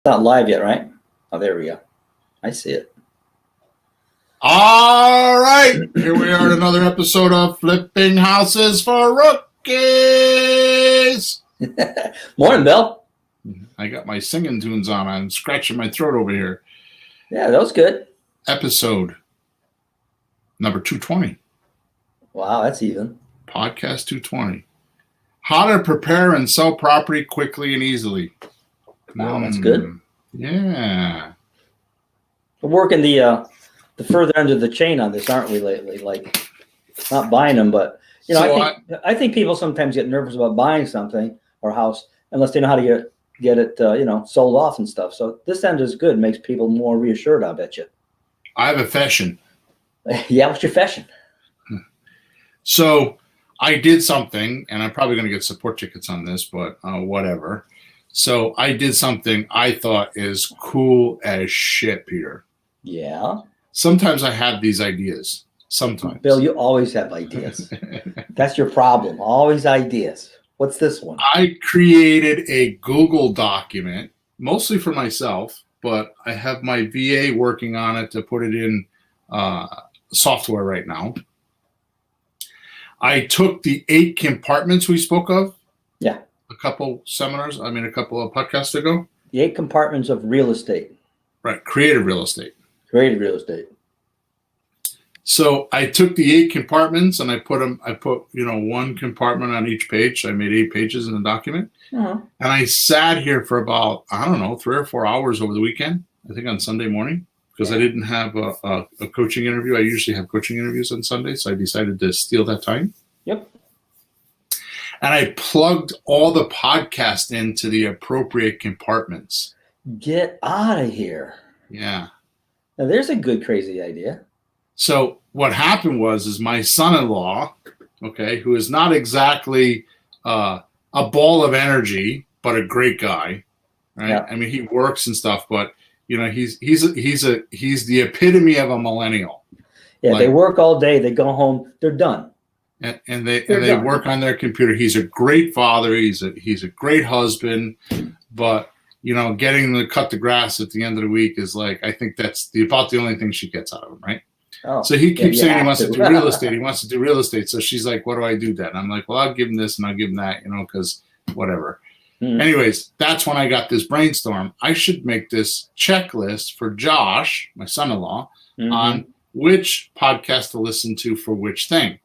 Not live yet, right? Oh, there we go. I see it. All right, here we are at another episode of Flipping Houses for Rookies. Morning, Bill. I got my singing tunes on. I'm scratching my throat over here. Yeah, that was good. Episode number 220. Wow, that's even. Podcast 220. How to prepare and sell property quickly and easily. Wow, that's good. Yeah. We're working the further end of the chain on this, aren't we, lately? Like, not buying them, but I think people sometimes get nervous about buying something or a house unless they know how to get it sold off and stuff. So this end is good, makes people more reassured, I bet you. I have a fashion. Yeah, what's your fashion? So I did something, and I'm probably going to get support tickets on this, but whatever. So I did something I thought is cool as shit, Peter. Yeah. Sometimes I have these ideas. Sometimes. Bill, you always have ideas. That's your problem. Always ideas. What's this one? I created a Google document, mostly for myself, but I have my VA working on it to put it in software right now. I took the 8 compartments we spoke of. Yeah. A couple of podcasts ago. The 8 compartments of real estate. Right. Creative real estate. Creative real estate. So I took the 8 compartments and I put one compartment on each page. I made 8 pages in the document. Uh-huh. And I sat here for about, 3 or 4 hours over the weekend, I think on Sunday morning, because I didn't have a coaching interview. I usually have coaching interviews on Sunday, so I decided to steal that time. Yep. And I plugged all the podcasts into the appropriate compartments. Get out of here. Yeah. Now there's a good crazy idea. So what happened was my son-in-law, okay, who is not exactly a ball of energy, but a great guy, right? Yeah. I mean, he works and stuff, but he's the epitome of a millennial. Yeah, they work all day, they go home, they're done. And they work on their computer. He's a great father. He's a great husband, but getting to cut the grass at the end of the week is like, I think that's about the only thing she gets out of him, right? Oh, so he keeps saying he wants to do real estate. He wants to do real estate. So she's like, what do I do then? I'm like, well, I'll give him this and I'll give him that, because whatever. Mm-hmm. Anyways, that's when I got this brainstorm. I should make this checklist for Josh, my son-in-law, mm-hmm. on which podcast to listen to for which thing.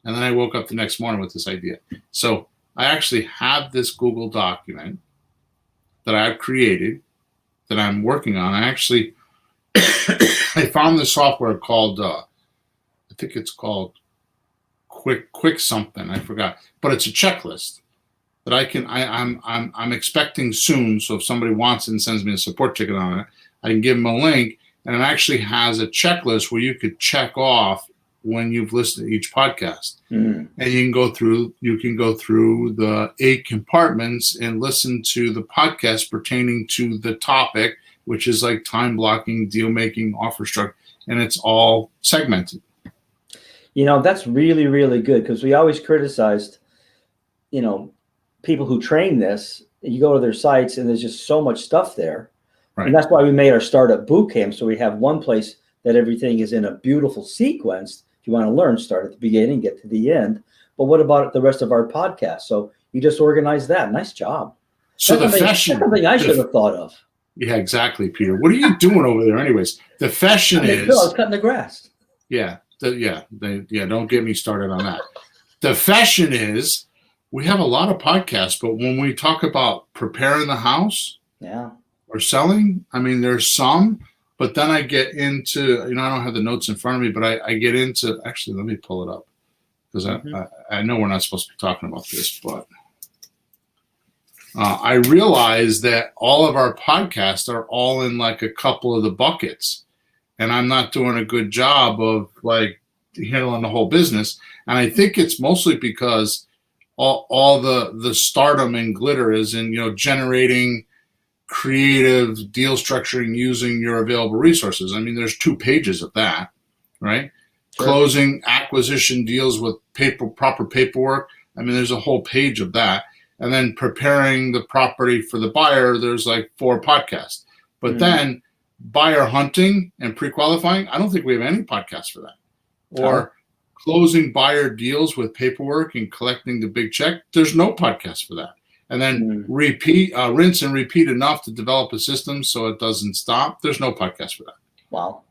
And then I woke up the next morning with this idea. So I actually have this Google document that I've created that I'm working on. I found this software called, I think it's called Quick something. I forgot, but it's a checklist that I'm expecting soon. So if somebody wants it and sends me a support ticket on it, I can give them a link, and it actually has a checklist where you could check off when you've listened to each podcast. Mm. And you can go through the 8 compartments and listen to the podcast pertaining to the topic, which is like time blocking, deal making, offer structure, and it's all segmented. That's really, really good, because we always criticized, people who train this. You go to their sites and there's just so much stuff there. Right. And that's why we made our startup boot camp. So we have one place that everything is in a beautiful sequence. If you want to learn, start at the beginning, get to the end. But what about the rest of our podcast? So you just organize that. Nice job. So that's something I should have thought of. Yeah, exactly, Peter. What are you doing over there anyways? The fashion is... I was cutting the grass. Yeah. Don't get me started on that. The fashion is we have a lot of podcasts, but when we talk about preparing the house or selling, I mean, there's some, but then I get into, I don't have the notes in front of me, but I get into, actually, let me pull it up, because I know we're not supposed to be talking about this, but I realize that all of our podcasts are all in like a couple of the buckets, and I'm not doing a good job of like handling the whole business. And I think it's mostly because all the stardom and glitter is in, generating creative deal structuring using your available resources. I mean, there's 2 pages of that, right? Sure. Closing acquisition deals with proper paperwork. I mean, there's a whole page of that. And then preparing the property for the buyer, there's like 4 podcasts. But then buyer hunting and pre-qualifying, I don't think we have any podcasts for that. Or closing buyer deals with paperwork and collecting the big check, there's no podcast for that. And then rinse and repeat enough to develop a system so it doesn't stop, there's no podcast for that. Wow.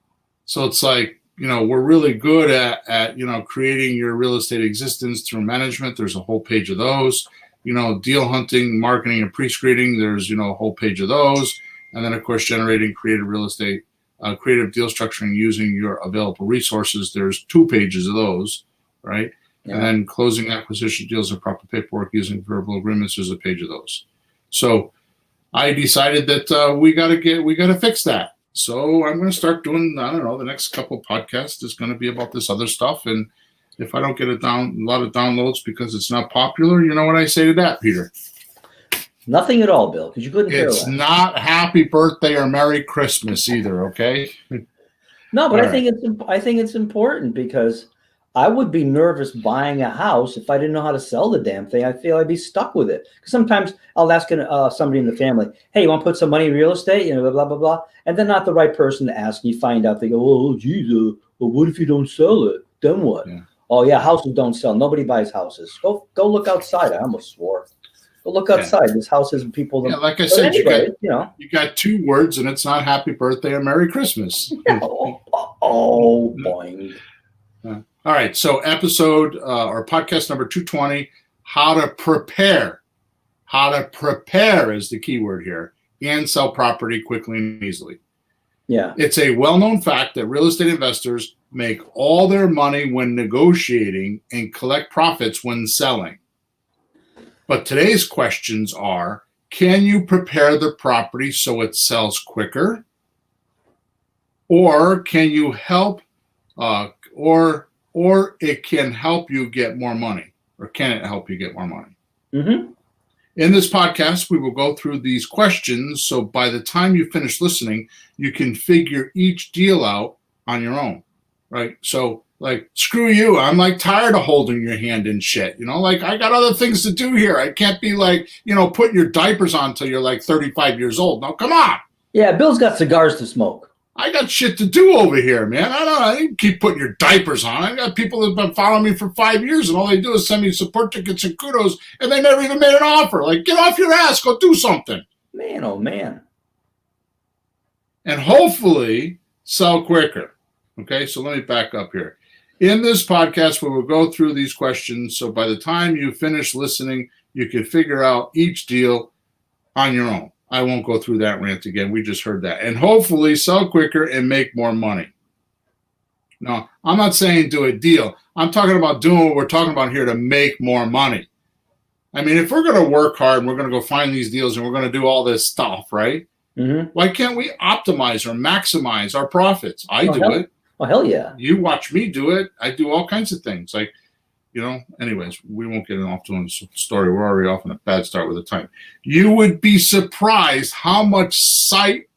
So it's like, we're really good at creating your real estate existence through management. There's a whole page of those. Deal hunting, marketing, and pre-screening, there's a whole page of those. And then, of course, generating creative real estate, creative deal structuring using your available resources. There's 2 pages of those, right? Yeah. And then closing acquisition deals and proper paperwork using verbal agreements. There's a page of those. So I decided that we got to fix that. So I'm going to start doing, I don't know, the next couple podcasts is going to be about this other stuff. And if I don't get a lot of downloads because it's not popular, you know what I say to that, Peter? Nothing at all, Bill, because you couldn't care less. It's not happy birthday or Merry Christmas either, okay? No, but I think it's important because I would be nervous buying a house if I didn't know how to sell the damn thing. I feel I'd be stuck with it. Because sometimes I'll ask somebody in the family, "Hey, you want to put some money in real estate?" Blah blah blah, and they're not the right person to ask. You find out they go, "Oh, geez, well, what if you don't sell it? Then what?" Yeah. Oh yeah, houses don't sell. Nobody buys houses. Go look outside. I almost swore. Go look outside. There's houses and people. Yeah, like I said, anyway, you got 2 words, and it's not Happy Birthday or Merry Christmas. Boing. All right, so episode or podcast number 220, how to prepare. How to prepare is the key word here, and sell property quickly and easily. Yeah. It's a well-known fact that real estate investors make all their money when negotiating and collect profits when selling. But today's questions are, can you prepare the property so it sells quicker? Or can you help, or it can help you get more money? Or can it help you get more money? Mm-hmm. In this podcast, we will go through these questions. So by the time you finish listening, you can figure each deal out on your own, right? So like, screw you. I'm like tired of holding your hand and shit. Like I got other things to do here. I can't be like, putting your diapers on until you're like 35 years old. Now, come on. Yeah, Bill's got cigars to smoke. I got shit to do over here, man. I didn't keep putting your diapers on. I got people that have been following me for 5 years, and all they do is send me support tickets and kudos, and they never even made an offer. Like, get off your ass. Go do something. Man, oh, man. And hopefully sell quicker. Okay, so let me back up here. In this podcast, we will go through these questions, so by the time you finish listening, you can figure out each deal on your own. I won't go through that rant again. We just heard that. And hopefully sell quicker and make more money. No, I'm not saying do a deal. I'm talking about doing what we're talking about here to make more money. I mean, if we're going to work hard and we're going to go find these deals and we're going to do all this stuff, right? Mm-hmm. Why can't we optimize or maximize our profits? I do it. Oh, hell yeah. You watch me do it. I do all kinds of things. Like, anyways, we won't get off to a story. We're already off on a bad start with the time. You would be surprised how much sight,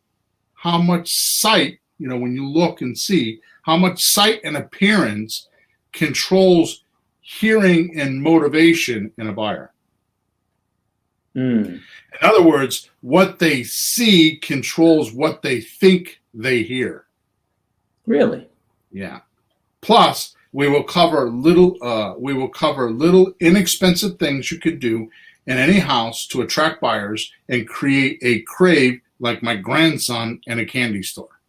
when you look and see, how much sight and appearance controls hearing and motivation in a buyer. In other words, what they see controls what they think they hear. Really? Yeah. Plus, we will cover little inexpensive things you could do in any house to attract buyers and create a crave like my grandson in a candy store.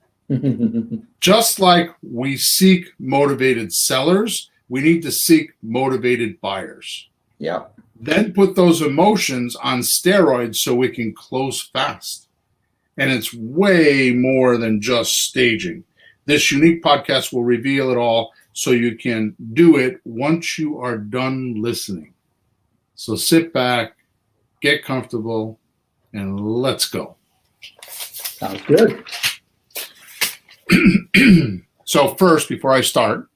Just like we seek motivated sellers, we need to seek motivated buyers. Yeah. Then put those emotions on steroids so we can close fast. And it's way more than just staging. This unique podcast will reveal it all so you can do it once you are done listening. So sit back, get comfortable, and let's go. Sounds good. So first, before I start,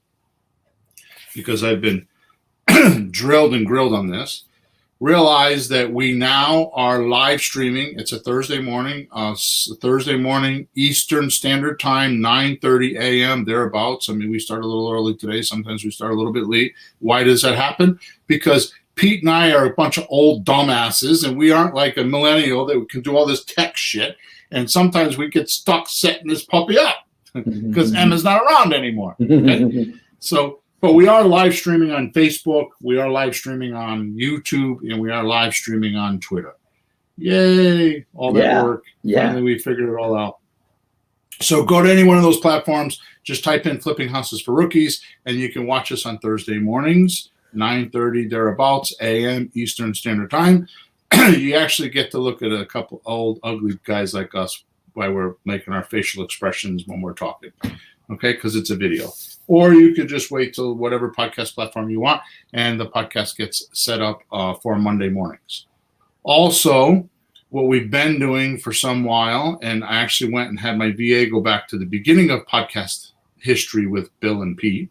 because I've been drilled and grilled on this, realize that we now are live streaming. It's a Thursday morning Eastern Standard Time, 9:30 a.m., thereabouts. I mean, we start a little early today. Sometimes we start a little bit late. Why does that happen? Because Pete and I are a bunch of old dumbasses, and we aren't like a millennial that can do all this tech shit. And sometimes we get stuck setting this puppy up because Emma's not around anymore. Okay? So, but we are live streaming on Facebook, we are live streaming on YouTube, and we are live streaming on Twitter. Yay! All that work. Finally, we figured it all out. So go to any one of those platforms, just type in Flipping Houses for Rookies, and you can watch us on Thursday mornings, 9:30 thereabouts a.m. Eastern Standard Time. You actually get to look at a couple old, ugly guys like us while we're making our facial expressions when we're talking, okay, because it's a video. Or you could just wait till whatever podcast platform you want, and the podcast gets set up for Monday mornings. Also, what we've been doing for some while, and I actually went and had my VA go back to the beginning of podcast history with Bill and Pete,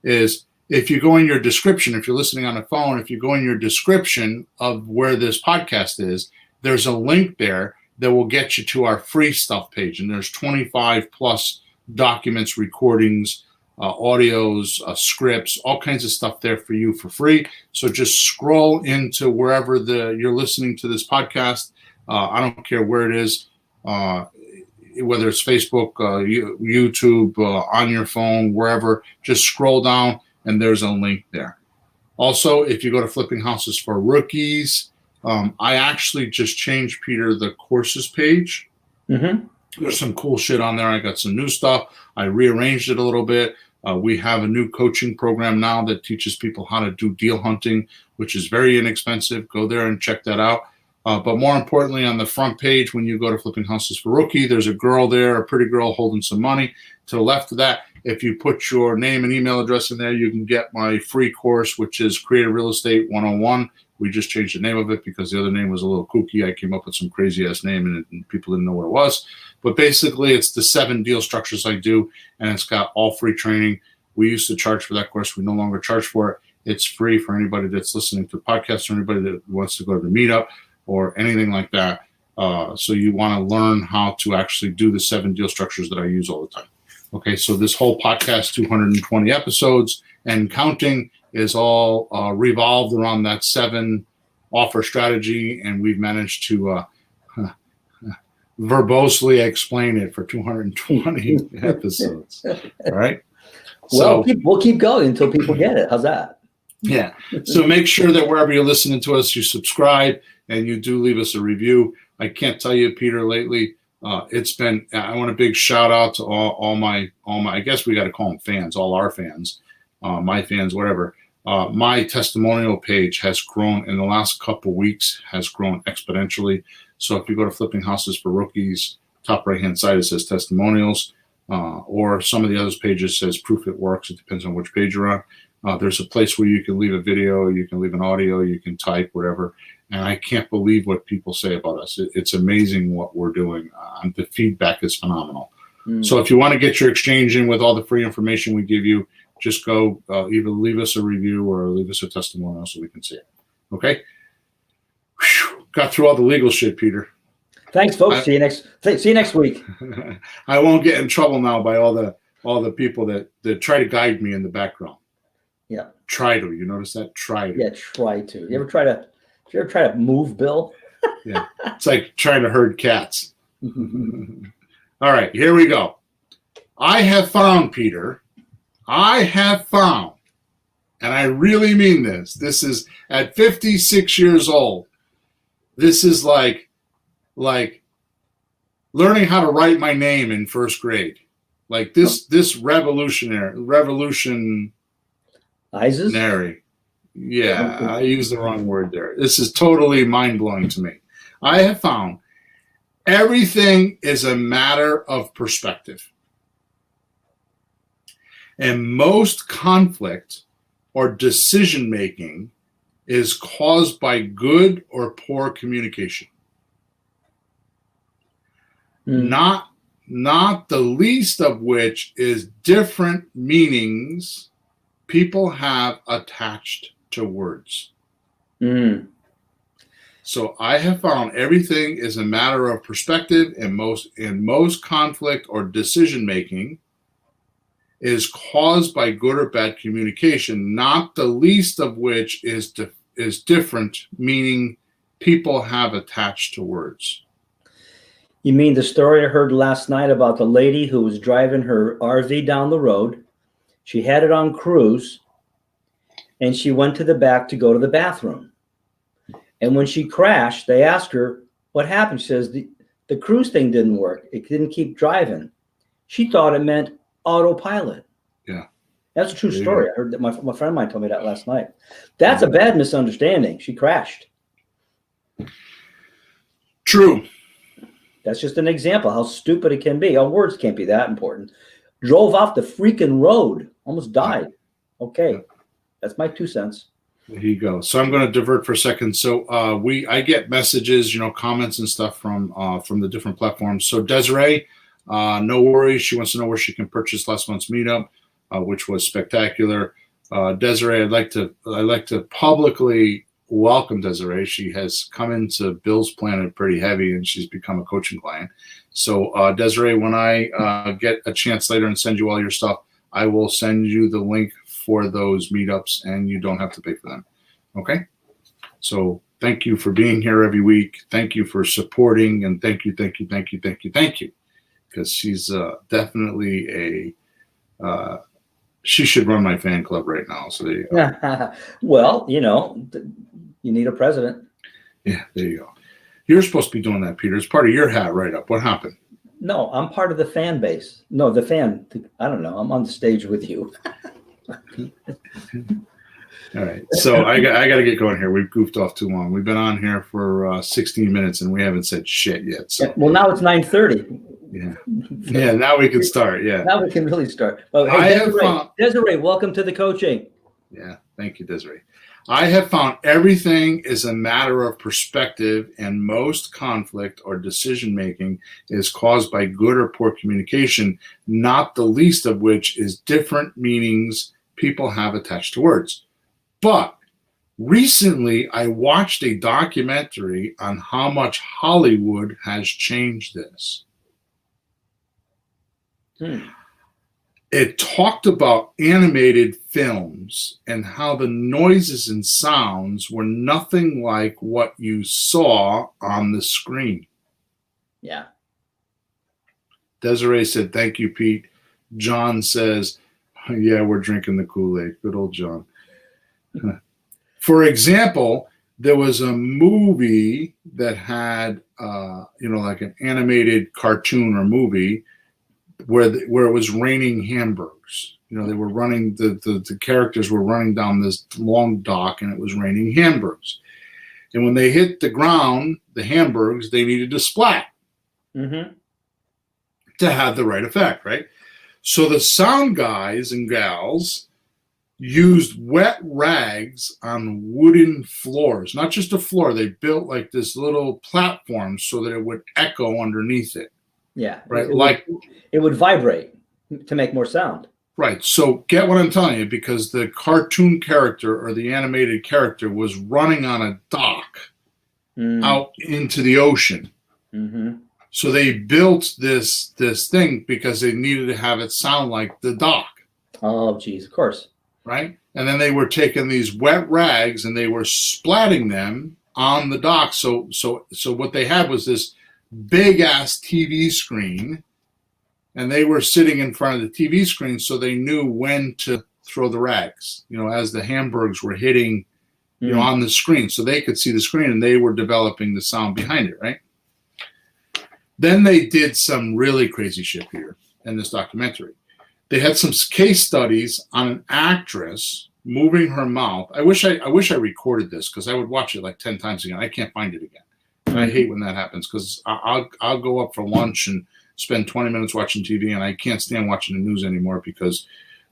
is if you go in your description, if you're listening on a phone, if you go in your description of where this podcast is, there's a link there that will get you to our free stuff page. And there's 25 plus documents, recordings, audios, scripts, all kinds of stuff there for you for free. So just scroll into wherever you're listening to this podcast. I don't care where it is, whether it's Facebook, YouTube, on your phone, wherever, just scroll down and there's a link there. Also, if you go to Flipping Houses for Rookies, I actually just changed, Peter, the courses page. Mm-hmm. There's some cool shit on there. I got some new stuff. I rearranged it a little bit. We have a new coaching program now that teaches people how to do deal hunting, which is very inexpensive. Go there and check that out. But more importantly, on the front page, when you go to Flipping Houses for Rookie, there's a girl there, a pretty girl holding some money. To the left of that, if you put your name and email address in there, you can get my free course, which is Creative Real Estate 101. We just changed the name of it because the other name was a little kooky. I came up with some crazy-ass name, and people didn't know what it was. But basically, it's the 7 deal structures I do, and it's got all free training. We used to charge for that course. We no longer charge for it. It's free for anybody that's listening to podcasts or anybody that wants to go to the meetup or anything like that. So you want to learn how to actually do the 7 deal structures that I use all the time. Okay, so this whole podcast, 220 episodes and counting, is all revolved around that 7 offer strategy, and we've managed to verbosely explain it for 220 episodes. All right. Well, we'll keep going until people get it. How's that? Yeah. So make sure that wherever you're listening to us, you subscribe and you do leave us a review. I can't tell you, Peter, lately, it's been, I want a big shout out to all my, I guess we got to call them fans, all our fans, my fans, whatever. My testimonial page has grown in the last couple weeks, has grown exponentially. So if you go to Flipping Houses for Rookies, top right-hand side, it says testimonials, or some of the other pages says proof it works. It depends on which page you're on. There's a place where you can leave a video, you can leave an audio, you can type, whatever. And I can't believe what people say about us. It's amazing what we're doing. The feedback is phenomenal. So if you want to get your exchange in with all the free information we give you, just go either leave us a review or leave us a testimonial so we can see it. Okay? Whew. Got through all the legal shit, Peter. Thanks, folks. See you next week. I won't get in trouble now by all the people that try to guide me in the background. Yeah. Try to. You notice that? Try to. Yeah, try to. You ever try to move Bill? Yeah. It's like trying to herd cats. All right, here we go. I have found, Peter, and I really mean this. This is at 56 years old. This is like learning how to write my name in first grade. Like this revolutionary. Yeah, I used the wrong word there. This is totally mind-blowing to me. I have found everything is a matter of perspective. And most conflict or decision-making is caused by good or poor communication. Not the least of which is different meanings people have attached to words. So I have found everything is a matter of perspective, and most conflict or decision making is caused by good or bad communication, not the least of which is is different, meaning people have attached to words. You mean the story I heard last night about the lady who was driving her RV down the road? She had it on cruise, and she went to the back to go to the bathroom. And when she crashed, they asked her, what happened? She says, the cruise thing didn't work. It didn't keep driving. She thought it meant autopilot. Yeah. That's a true story. I heard that my friend of mine told me that last night. That's a bad misunderstanding. She crashed. True. That's just an example how stupid it can be. Our words can't be that important. Drove off the freaking road. Almost died. Okay. That's my 2 cents. There you go. So I'm going to divert for a second. So I get messages, comments and stuff from the different platforms. So Desiree, no worries. She wants to know where she can purchase last month's meetup, which was spectacular. Desiree, I'd like to publicly welcome Desiree. She has come into Bill's Planet pretty heavy, and she's become a coaching client. So Desiree, when I get a chance later and send you all your stuff, I will send you the link for those meetups, and you don't have to pay for them. Okay? So thank you for being here every week. Thank you for supporting, and thank you. Because she's definitely she should run my fan club right now. So there you go. Well, you need a president. Yeah, there you go. You're supposed to be doing that, Peter. It's part of your hat write-up. What happened? No, I'm part of the fan base. No, the fan. I don't know. I'm on the stage with you. All right. So I got to get going here. We've goofed off too long. We've been on here for 16 minutes, and we haven't said shit yet. So. Yeah, well, now it's 9:30. Yeah. Yeah, now we can start. Yeah. Now we can really start. Oh, hey, Desiree, welcome to the coaching. Yeah. Thank you, Desiree. I have found everything is a matter of perspective, and most conflict or decision-making is caused by good or poor communication, not the least of which is different meanings people have attached to words. But recently, I watched a documentary on how much Hollywood has changed this. It talked about animated films and how the noises and sounds were nothing like what you saw on the screen. Yeah. Desiree said, thank you, Pete. John says, yeah, we're drinking the Kool-Aid. Good old John. For example, there was a movie that had, like an animated cartoon or movie where it was raining hamburgers. They were running, the characters were running down this long dock, and it was raining hamburgers. And when they hit the ground, the hamburgers, they needed to splat to have the right effect, right? So the sound guys and gals used wet rags on wooden floors, not just a floor. They built like this little platform so that it would echo underneath it. Yeah. Right. It would vibrate to make more sound. Right. So get what I'm telling you, because the cartoon character or the animated character was running on a dock out into the ocean. So they built this thing because they needed to have it sound like the dock. Oh, geez, of course. Right. And then they were taking these wet rags and they were splatting them on the dock. So what they had was this big ass TV screen, and they were sitting in front of the TV screen, so they knew when to throw the rags, as the hamburgers were hitting, on the screen, so they could see the screen, and they were developing the sound behind it, right? Then they did some really crazy shit here in this documentary. They had some case studies on an actress moving her mouth. I wish I recorded this, because I would watch it like 10 times again. I can't find it again. And I hate when that happens, because I'll go up for lunch and spend 20 minutes watching TV, and I can't stand watching the news anymore because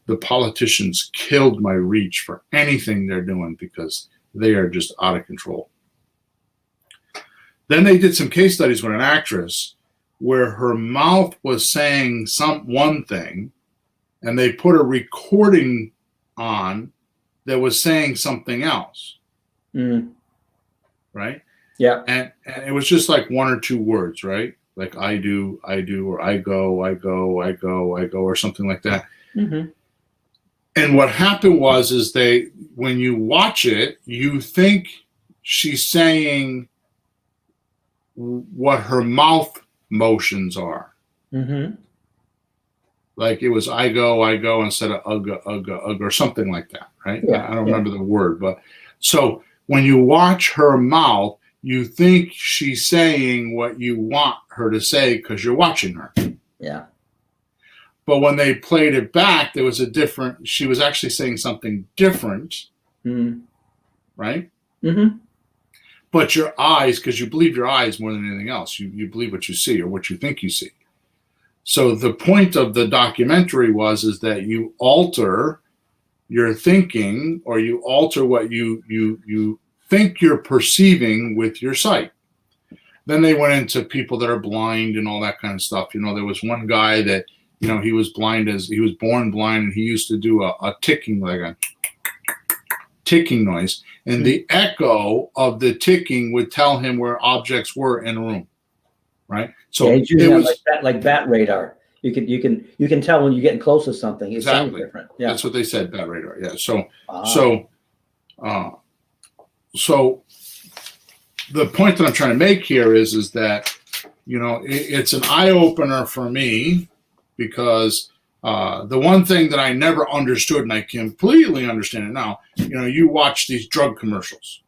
the politicians killed my reach for anything they're doing, because they are just out of control. Then they did some case studies with an actress where her mouth was saying one thing, and they put a recording on that was saying something else. Right? Yeah. And it was just like one or two words, right? Like I do, or I go, or something like that. And what happened was, when you watch it, you think she's saying what her mouth motions are. Mm-hmm. Like it was I go instead of ugga, or something like that, right? Yeah, I don't remember the word, but so when you watch her mouth, you think she's saying what you want her to say because you're watching her. Yeah. But when they played it back, there was she was actually saying something different, right? Mm-hmm. But your eyes, because you believe your eyes more than anything else, you believe what you see or what you think you see. So the point of the documentary is that you alter your thinking, or you alter what you think you're perceiving with your sight. Then they went into people that are blind and all that kind of stuff. There was one guy that, he was blind he was born blind, and he used to do a ticking, like a ticking noise. And the echo of the ticking would tell him where objects were in a room. Right. So it was like bat radar. You can tell when you're getting close to something. It sounds different. Yeah. That's what they said, bat radar. Yeah. So the point that I'm trying to make here is that, it's an eye opener for me, because the one thing that I never understood, and I completely understand it now, you watch these drug commercials,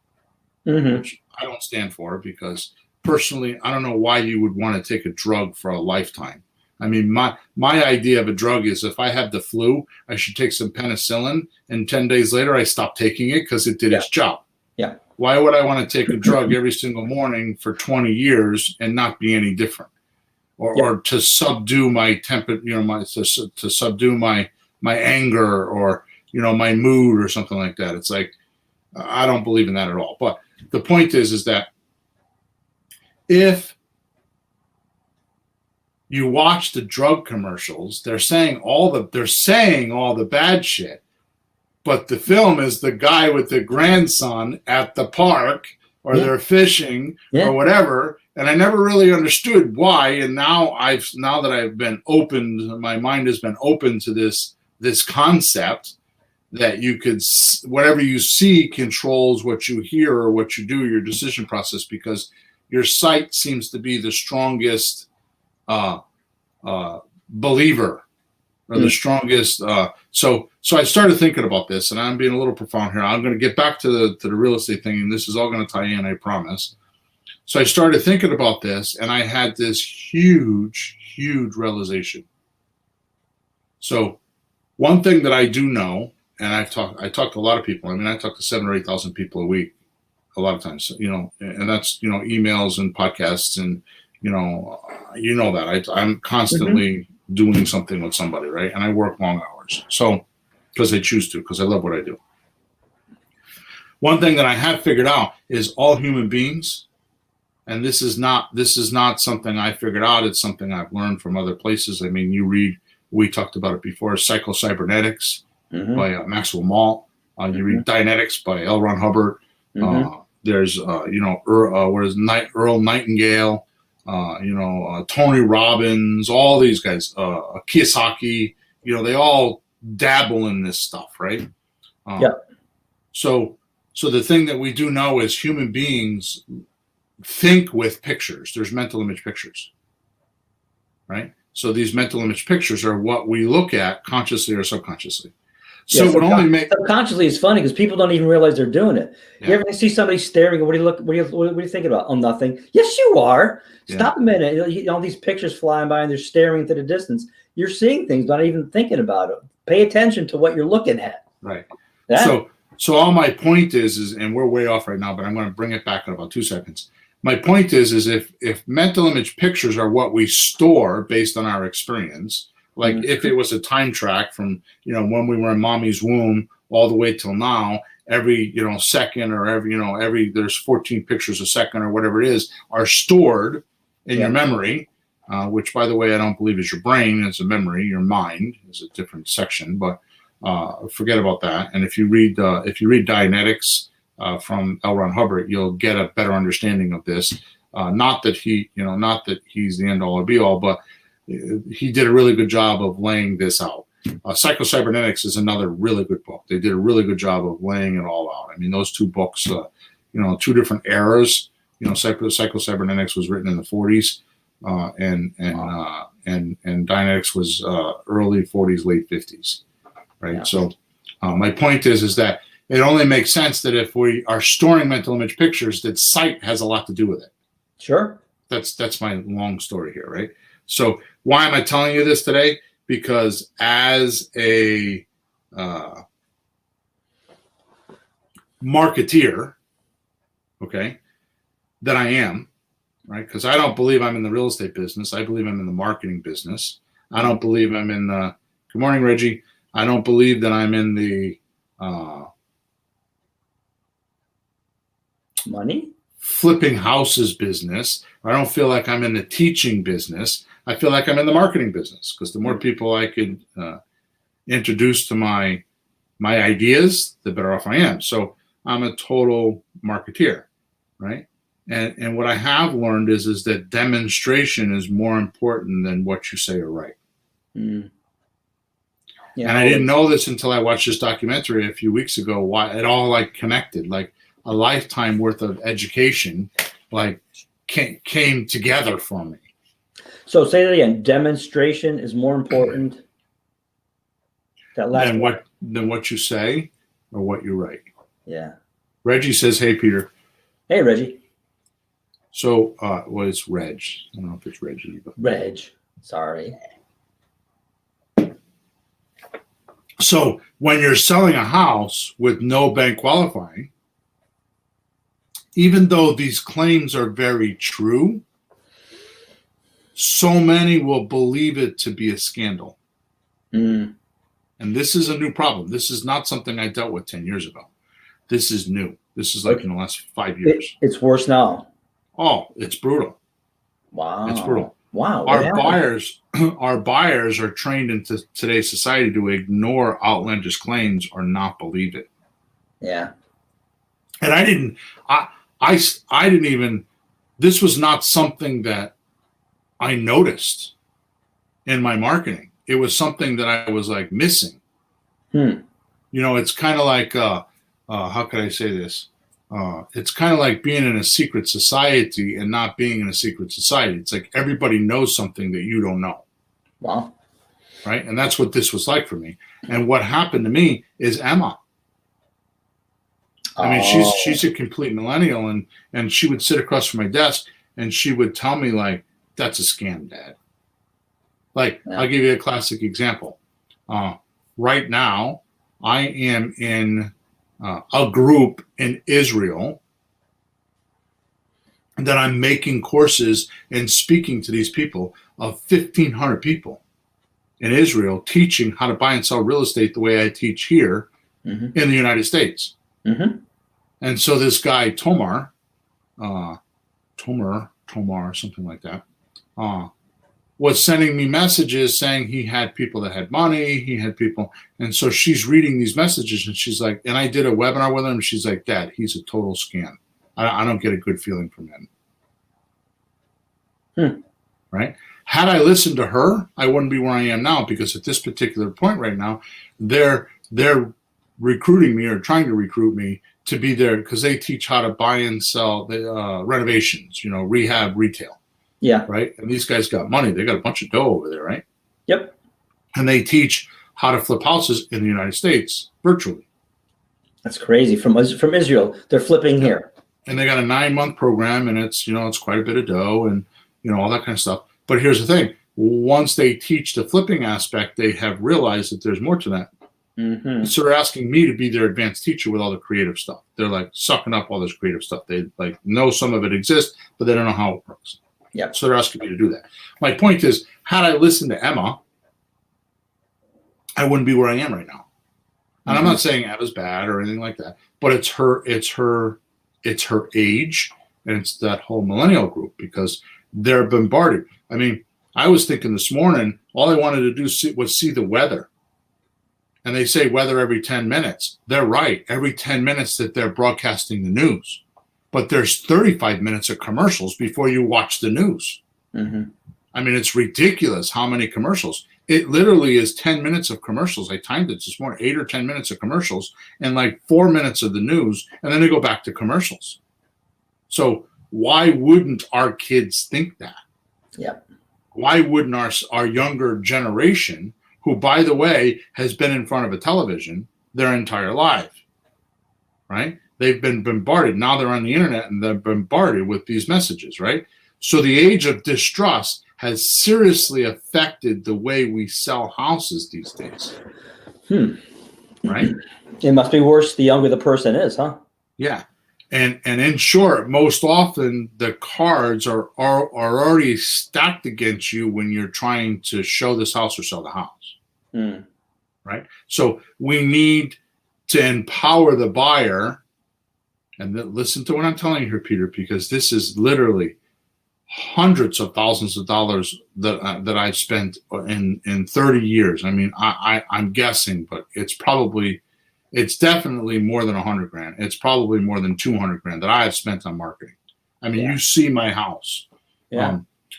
which I don't stand for, because personally, I don't know why you would want to take a drug for a lifetime. I mean, my idea of a drug is, if I have the flu, I should take some penicillin, and 10 days later I stop taking it because it did its job. Yeah. Why would I want to take a drug every single morning for 20 years and not be any different? Or to subdue my temper, to subdue my anger, or, my mood, or something like that. It's like, I don't believe in that at all. But the point is that if you watch the drug commercials, they're saying all the bad shit, but the film is the guy with the grandson at the park, or they're fishing, or whatever. And I never really understood why. And now that I've been opened, my mind has been open to this concept that you could, whatever you see controls what you hear or what you do, your decision process, because your sight seems to be the strongest believer, or the strongest. So I started thinking about this, and I'm being a little profound here. I'm going to get back to the real estate thing, and this is all going to tie in, I promise. So I started thinking about this, and I had this huge realization. So one thing that I do know, and I talk to a lot of people. I mean, I talk to 7,000 or 8,000 people a week, a lot of times, and that's, emails and podcasts, and, that I'm constantly doing something with somebody, right? And I work long hours. So, because I choose to, because I love what I do. One thing that I have figured out is all human beings, and this is not something I figured out. It's something I've learned from other places. I mean, we talked about it before, Psycho-Cybernetics by Maxwell Malt. You read Dianetics by L. Ron Hubbard. There's, Earl Nightingale, Tony Robbins, all these guys, Kiyosaki, they all dabble in this stuff, right? So the thing that we do know is human beings think with pictures. There's mental image pictures, right? So these mental image pictures are what we look at consciously or subconsciously. So it would only make subconsciously is funny because people don't even realize they're doing it. You ever see somebody staring? What are you thinking about? Oh, nothing. Yes, you are. Stop a minute. All these pictures flying by and they're staring into the distance. You're seeing things, not even thinking about it. Pay attention to what you're looking at. Right. So all my point is, and we're way off right now, but I'm going to bring it back in about 2 seconds. My point is if mental image pictures are what we store based on our experience, like if it was a time track from, when we were in mommy's womb all the way till now, every, second, or every there's 14 pictures a second or whatever it is, are stored in your memory, which, by the way, I don't believe is your brain. It's a memory. Your mind is a different section, but forget about that. And if you read Dianetics from L. Ron Hubbard, you'll get a better understanding of this. Not that he's the end all or be all, but he did a really good job of laying this out. Psycho-Cybernetics is another really good book. They did a really good job of laying it all out. I mean, those two books, two different eras. Psycho-Cybernetics was written in the 40s, and Dianetics was early 40s, late 50s, right? Yeah. So my point is that it only makes sense that if we are storing mental image pictures, that sight has a lot to do with it. Sure. That's my long story here, right? So why am I telling you this today? Because as a marketeer, okay, that I am, right? Because I don't believe I'm in the real estate business. I believe I'm in the marketing business. I don't believe I'm in the, good morning, Reggie. I don't believe that I'm in the money flipping houses business. I don't feel like I'm in the teaching business. I feel like I'm in the marketing business, because the more people I could introduce to my ideas, the better off I am. So I'm a total marketeer, right? And what I have learned is that demonstration is more important than what you say or write. Mm. Yeah, and I didn't know this until I watched this documentary a few weeks ago. Why it all like connected, like a lifetime worth of education, like came together for me. So say that again. Demonstration is more important than what you say or what you write. Yeah. Reggie says, "Hey, Peter." Hey, Reggie. So, well, it's Reg. I don't know if it's Reggie, but Reg. Sorry. So when you're selling a house with no bank qualifying, even though these claims are very true, so many will believe it to be a scandal. Mm. And this is a new problem. This is not something I dealt with 10 years ago. This is new. This is like in the last 5 years. It's worse now. Oh, it's brutal. Wow. It's brutal. Wow. Our buyers are trained in today's society to ignore outlandish claims or not believe it. Yeah. And I didn't even, this was not something that I noticed in my marketing. It was something that I was like missing. It's kind of like, how could I say this? It's kind of like being in a secret society and not being in a secret society. It's like everybody knows something that you don't know. Wow. Right? And that's what this was like for me. And what happened to me is Emma. I mean, she's a complete millennial, and she would sit across from my desk and she would tell me, like, that's a scam, Dad. Like, yeah. I'll give you a classic example. Right now, I am in a group in Israel that I'm making courses and speaking to these people of 1,500 people in Israel, teaching how to buy and sell real estate the way I teach here in the United States. Mm-hmm. And so this guy, Tomar, something like that, was sending me messages saying he had people that had money, he had people. And so she's reading these messages and she's like, and I did a webinar with him. And she's like, Dad, he's a total scam. I don't get a good feeling from him. Right? Had I listened to her, I wouldn't be where I am now, because at this particular point right now, they're recruiting me or trying to recruit me to be there because they teach how to buy and sell the renovations, rehab, retail. Yeah. Right. And these guys got money. They got a bunch of dough over there. Right. Yep. And they teach how to flip houses in the United States virtually. That's crazy. From Israel, they're flipping here. And they got a 9-month program, and it's quite a bit of dough and, all that kind of stuff. But here's the thing. Once they teach the flipping aspect, they have realized that there's more to that. Mm-hmm. So they're asking me to be their advanced teacher with all the creative stuff. They're like sucking up all this creative stuff. They like know some of it exists, but they don't know how it works. Yeah. So they're asking me to do that. My point is, had I listened to Emma, I wouldn't be where I am right now. And I'm not saying Emma's bad or anything like that, but it's her age, and it's that whole millennial group, because they're bombarded. I mean, I was thinking this morning, all I wanted to do was see the weather. And they say weather every 10 minutes. They're right. Every 10 minutes that they're broadcasting the news. But there's 35 minutes of commercials before you watch the news. Mm-hmm. I mean, it's ridiculous how many commercials. it literally is 10 minutes of commercials. I timed it this morning, 8 or 10 minutes of commercials and like 4 minutes of the news. And then they go back to commercials. So why wouldn't our kids think that? Yeah. Why wouldn't our younger generation, who, by the way, has been in front of a television their entire life, right? They've been bombarded. Now they're on the internet and they're bombarded with these messages, right? So the age of distrust has seriously affected the way we sell houses these days. Right? It must be worse the younger the person is, huh? Yeah. And in short, most often the cards are already stacked against you when you're trying to show this house or sell the house. Right? So we need to empower the buyer. And listen to what I'm telling you here, Peter, because this is literally hundreds of thousands of dollars that I've spent in 30 years. I mean, I'm guessing, but it's definitely more than $100,000. It's probably more than $200,000 that I have spent on marketing. I mean, you see my house,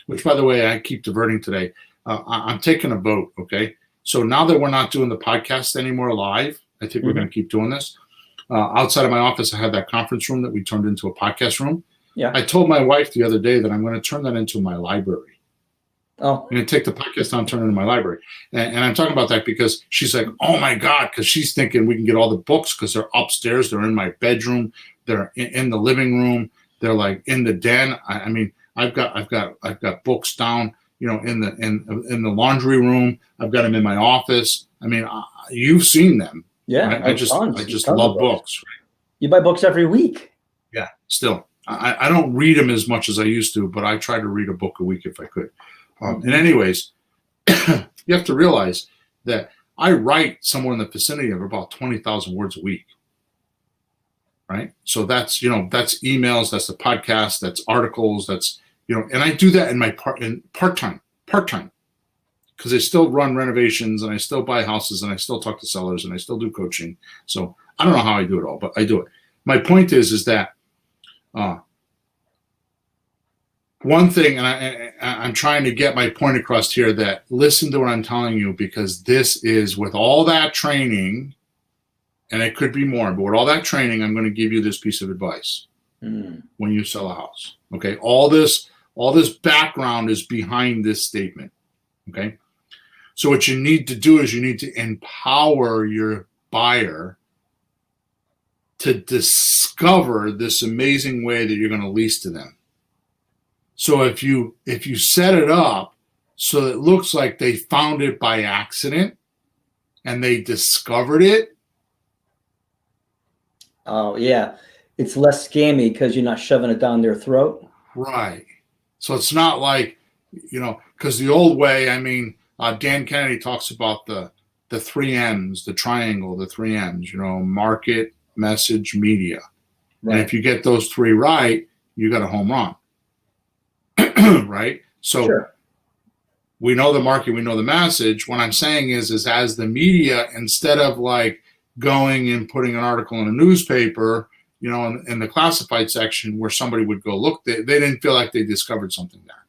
which, by the way, I keep diverting today. I'm taking a boat. Okay. So now that we're not doing the podcast anymore live, I think we're going to keep doing this. Outside of my office, I had that conference room that we turned into a podcast room. Yeah. I told my wife the other day that I'm going to turn that into my library. Oh. I'm going to take the podcast down, turn it into my library. And I'm talking about that because she's like, oh my God, because she's thinking we can get all the books because they're upstairs. They're in my bedroom. They're in the living room. They're like in the den. I mean, I've got books down, you know, in the laundry room. I've got them in my office. I mean, you've seen them. Yeah. Right? I just love books. You buy books every week. Yeah, still. I don't read them as much as I used to, but I try to read a book a week if I could. And anyways, you have to realize that I write somewhere in the vicinity of about 20,000 words a week. Right? So that's emails, that's the podcast, that's articles, that's, and I do that in my part-time, because I still run renovations and I still buy houses and I still talk to sellers and I still do coaching. So I don't know how I do it all, but I do it. My point is that one thing, and I'm trying to get my point across here, that listen to what I'm telling you, because this is with all that training, and it could be more, but with all that training, I'm going to give you this piece of advice when you sell a house. Okay. All this background is behind this statement. Okay. So what you need to do is you need to empower your buyer to discover this amazing way that you're going to lease to them. So if you set it up so it looks like they found it by accident and they discovered it. Oh, yeah. It's less scammy because you're not shoving it down their throat. Right. So it's not like, because the old way, I mean, Dan Kennedy talks about the 3 M's, the triangle, the 3 M's, market, message, media. Right. And if you get those 3 right, you got a home run. Right? So sure. We know the market, we know the message. What I'm saying is as the media, instead of like going and putting an article in a newspaper, in the classified section where somebody would go look, they didn't feel like they discovered something there.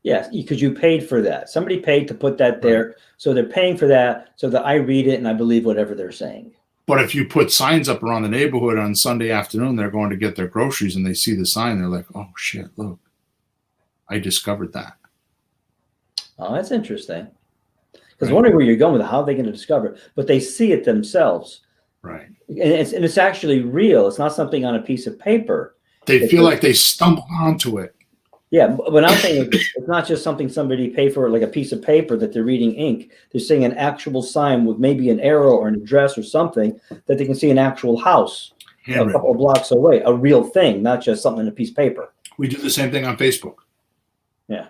Yes, because you paid for that. Somebody paid to put that there. Right. So they're paying for that so that I read it and I believe whatever they're saying. But if you put signs up around the neighborhood on Sunday afternoon, they're going to get their groceries and they see the sign. They're like, oh, shit, look, I discovered that. Oh, that's interesting. Because I'm wondering where you're going with it. How are they going to discover it? But they see it themselves. Right. And it's actually real. It's not something on a piece of paper. They feel like they stumbled onto it. Yeah, but I'm saying it's not just something somebody paid for, like a piece of paper that they're reading ink. They're seeing an actual sign with maybe an arrow or an address or something that they can see an actual house a couple of blocks away, a real thing, not just something in a piece of paper. We do the same thing on Facebook. Yeah.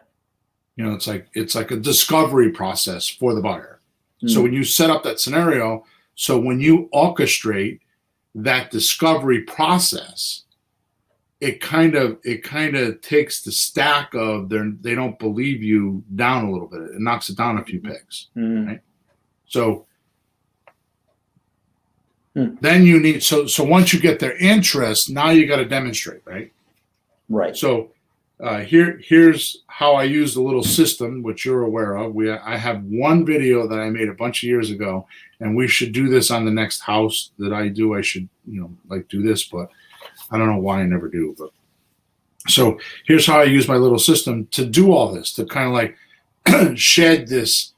It's like a discovery process for the buyer. So when you set up that scenario, so when you orchestrate that discovery process, it kind of takes the stack of they don't believe you down a little bit. It knocks it down a few pegs. Right? So then you need so once you get their interest, now you got to demonstrate, right? Right. So here's how I use the little system, which you're aware of. I have one video that I made a bunch of years ago, and we should do this on the next house that I do. I should, like do this, but I don't know why I never do. But so here's how I use my little system to do all this, to kind of like shed this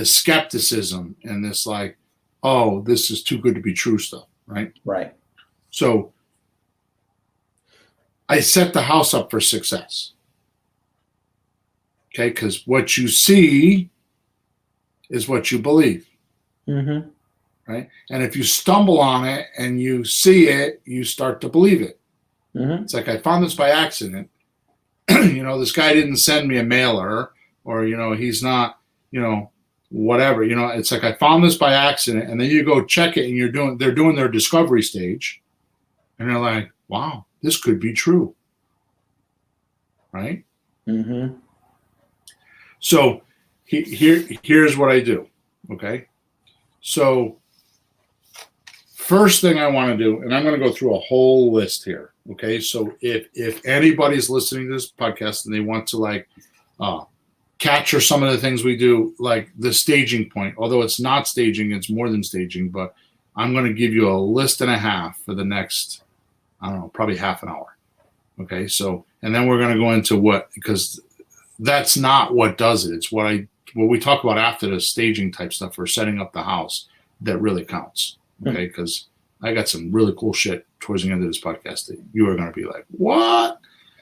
skepticism and this like, oh, this is too good to be true stuff, right? Right. So I set the house up for success. Okay, because what you see is what you believe. Mm-hmm. Right? And if you stumble on it and you see it, you start to believe it. Mm-hmm. It's like, I found this by accident. This guy didn't send me a mailer, or, he's not, whatever. It's like, I found this by accident, and then you go check it, and they're doing their discovery stage, and they're like, wow, this could be true. Right? Mm-hmm. So here's what I do. Okay. So first thing I want to do, and I'm going to go through a whole list here. Okay. So if anybody's listening to this podcast and they want to like capture some of the things we do, like the staging point, although it's not staging, it's more than staging, but I'm going to give you a list and a half for the next, I don't know, probably half an hour. Okay. So, and then we're going to go into because that's not what does it. It's what we talk about after the staging type stuff or setting up the house that really counts. Okay. Because I got some really cool shit towards the end of this podcast that you are going to be like, what?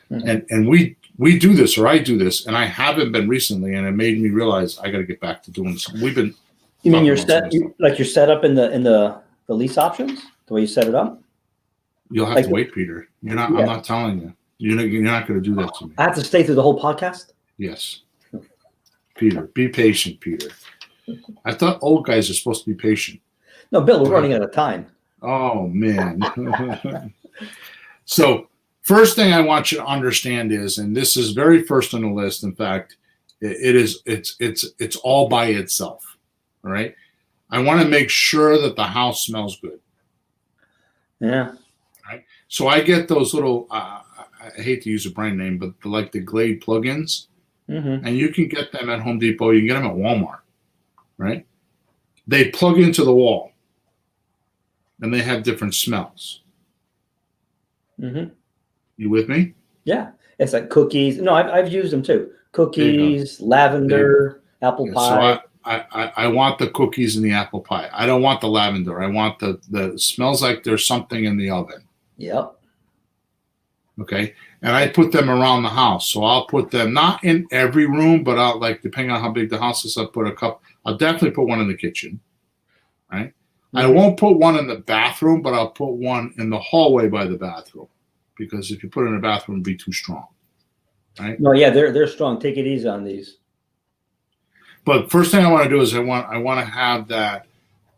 Mm-hmm. And we do this, or I do this, and I haven't been recently, and it made me realize I got to get back to doing something. We've been. You mean you're set up in the lease options, the way you set it up? You'll have to wait, Peter. You're not. Yeah. I'm not telling you. You're not going to do that to me. I have to stay through the whole podcast? Yes. Peter, be patient, Peter. I thought old guys are supposed to be patient. No, Bill, we're running out of time. Oh man. So first thing I want you to understand is, and this is very first on the list. In fact, it's all by itself. All right. I want to make sure that the house smells good. Yeah. Right. So I get those little. I hate to use a brand name, but the Glade plugins, mm-hmm. and you can get them at Home Depot. You can get them at Walmart. Right. They plug into the wall, and they have different smells. Mm-hmm. You with me? Yeah, it's like cookies. No, I've used them too. Cookies, lavender, apple pie. So I want the cookies and the apple pie. I don't want the lavender. I want the smells like there's something in the oven. Yep. Okay, and I put them around the house. So I'll put them not in every room, but I'll depending on how big the house is, I'll put a couple. I'll definitely put one in the kitchen. Right. Mm-hmm. I won't put one in the bathroom, but I'll put one in the hallway by the bathroom. Because if you put it in a bathroom, it'd be too strong, right? No, yeah, they're strong. Take it easy on these. But first thing I want to do is I want to have that